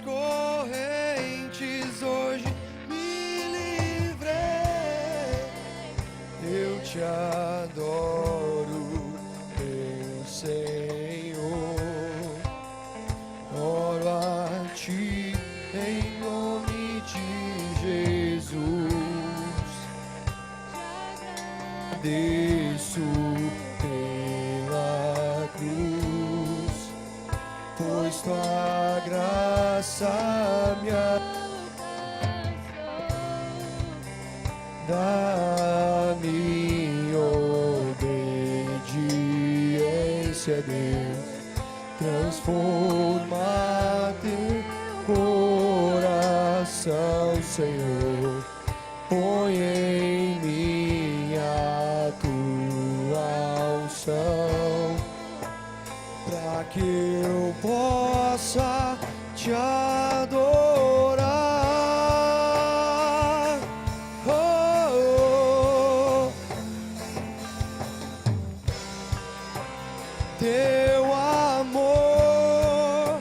correntes hoje me livrei. Eu te adoro, meu Senhor. Oro a ti em nome de Jesus. Desço pela cruz, pois tua graça me dá-me obediência, Deus. Transforma teu coração, Senhor. Põe em mim a tua unção, para que eu possa te adorar. Oh, oh. Teu amor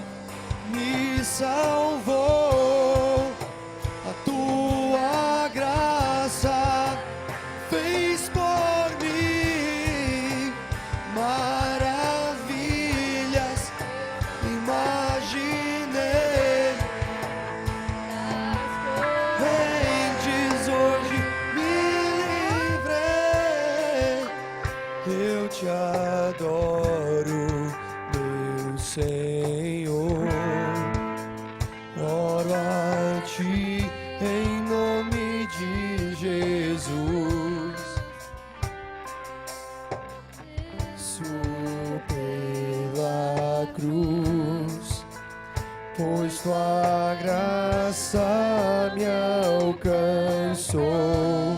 me salvou, a tua graça fez por mim maravilhas. Imaginei correntes hoje me livrei. Eu te adoro, meu Senhor. Oro a ti em nome de Jesus. Subo pela cruz, pois tua graça me alcançou.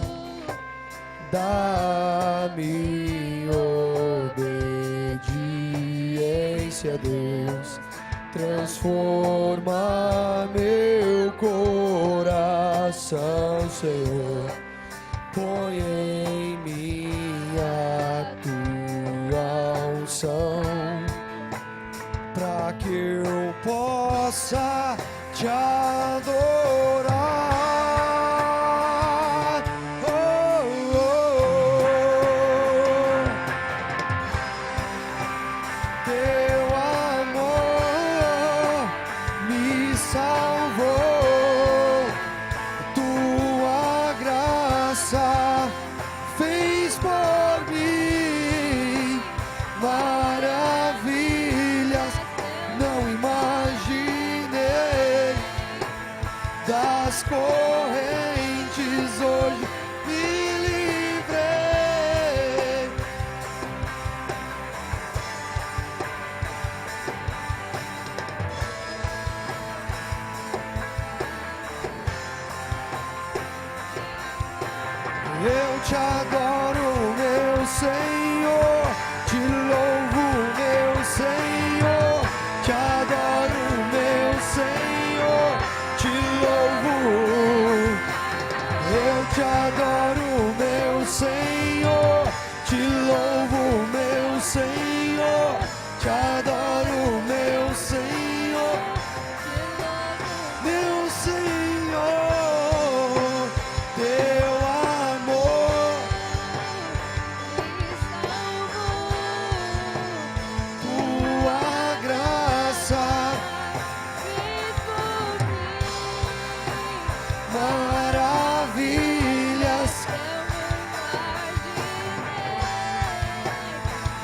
Dá-me obediência, Deus. Transforma meu coração, Senhor. Põe em mim a tua unção, para que eu possa te adorar. Oh, oh, oh. Teu amor me salvou, tua graça fez por mim maravilhas. Não imaginei, das correntes hoje me livrei. Eu te adoro, meu Senhor, te louvo, meu Senhor, te adoro, meu Senhor, te louvo. Eu te adoro, meu Senhor, te louvo, meu Senhor, te adoro, meu Senhor, meu Senhor. Teu amor, tua graça, maravilhas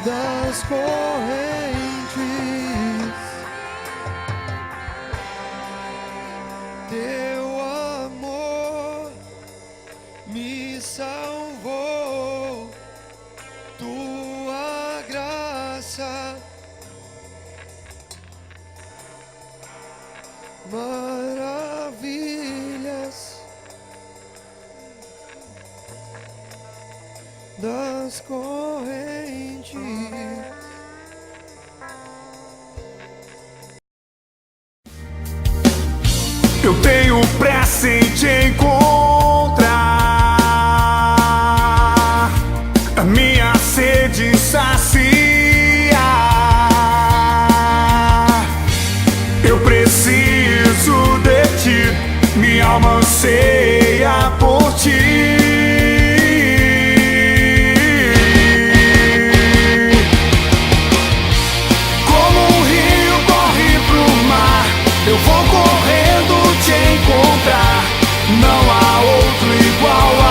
das correntes. Teu amor me salvou, tua graça maravilhas das correntes. Eu tenho pressa em te encontrar, a minha sede saciar. Eu preciso minha alma anseia por ti. Como um rio corre pro mar, eu vou correndo te encontrar. Não há outro igual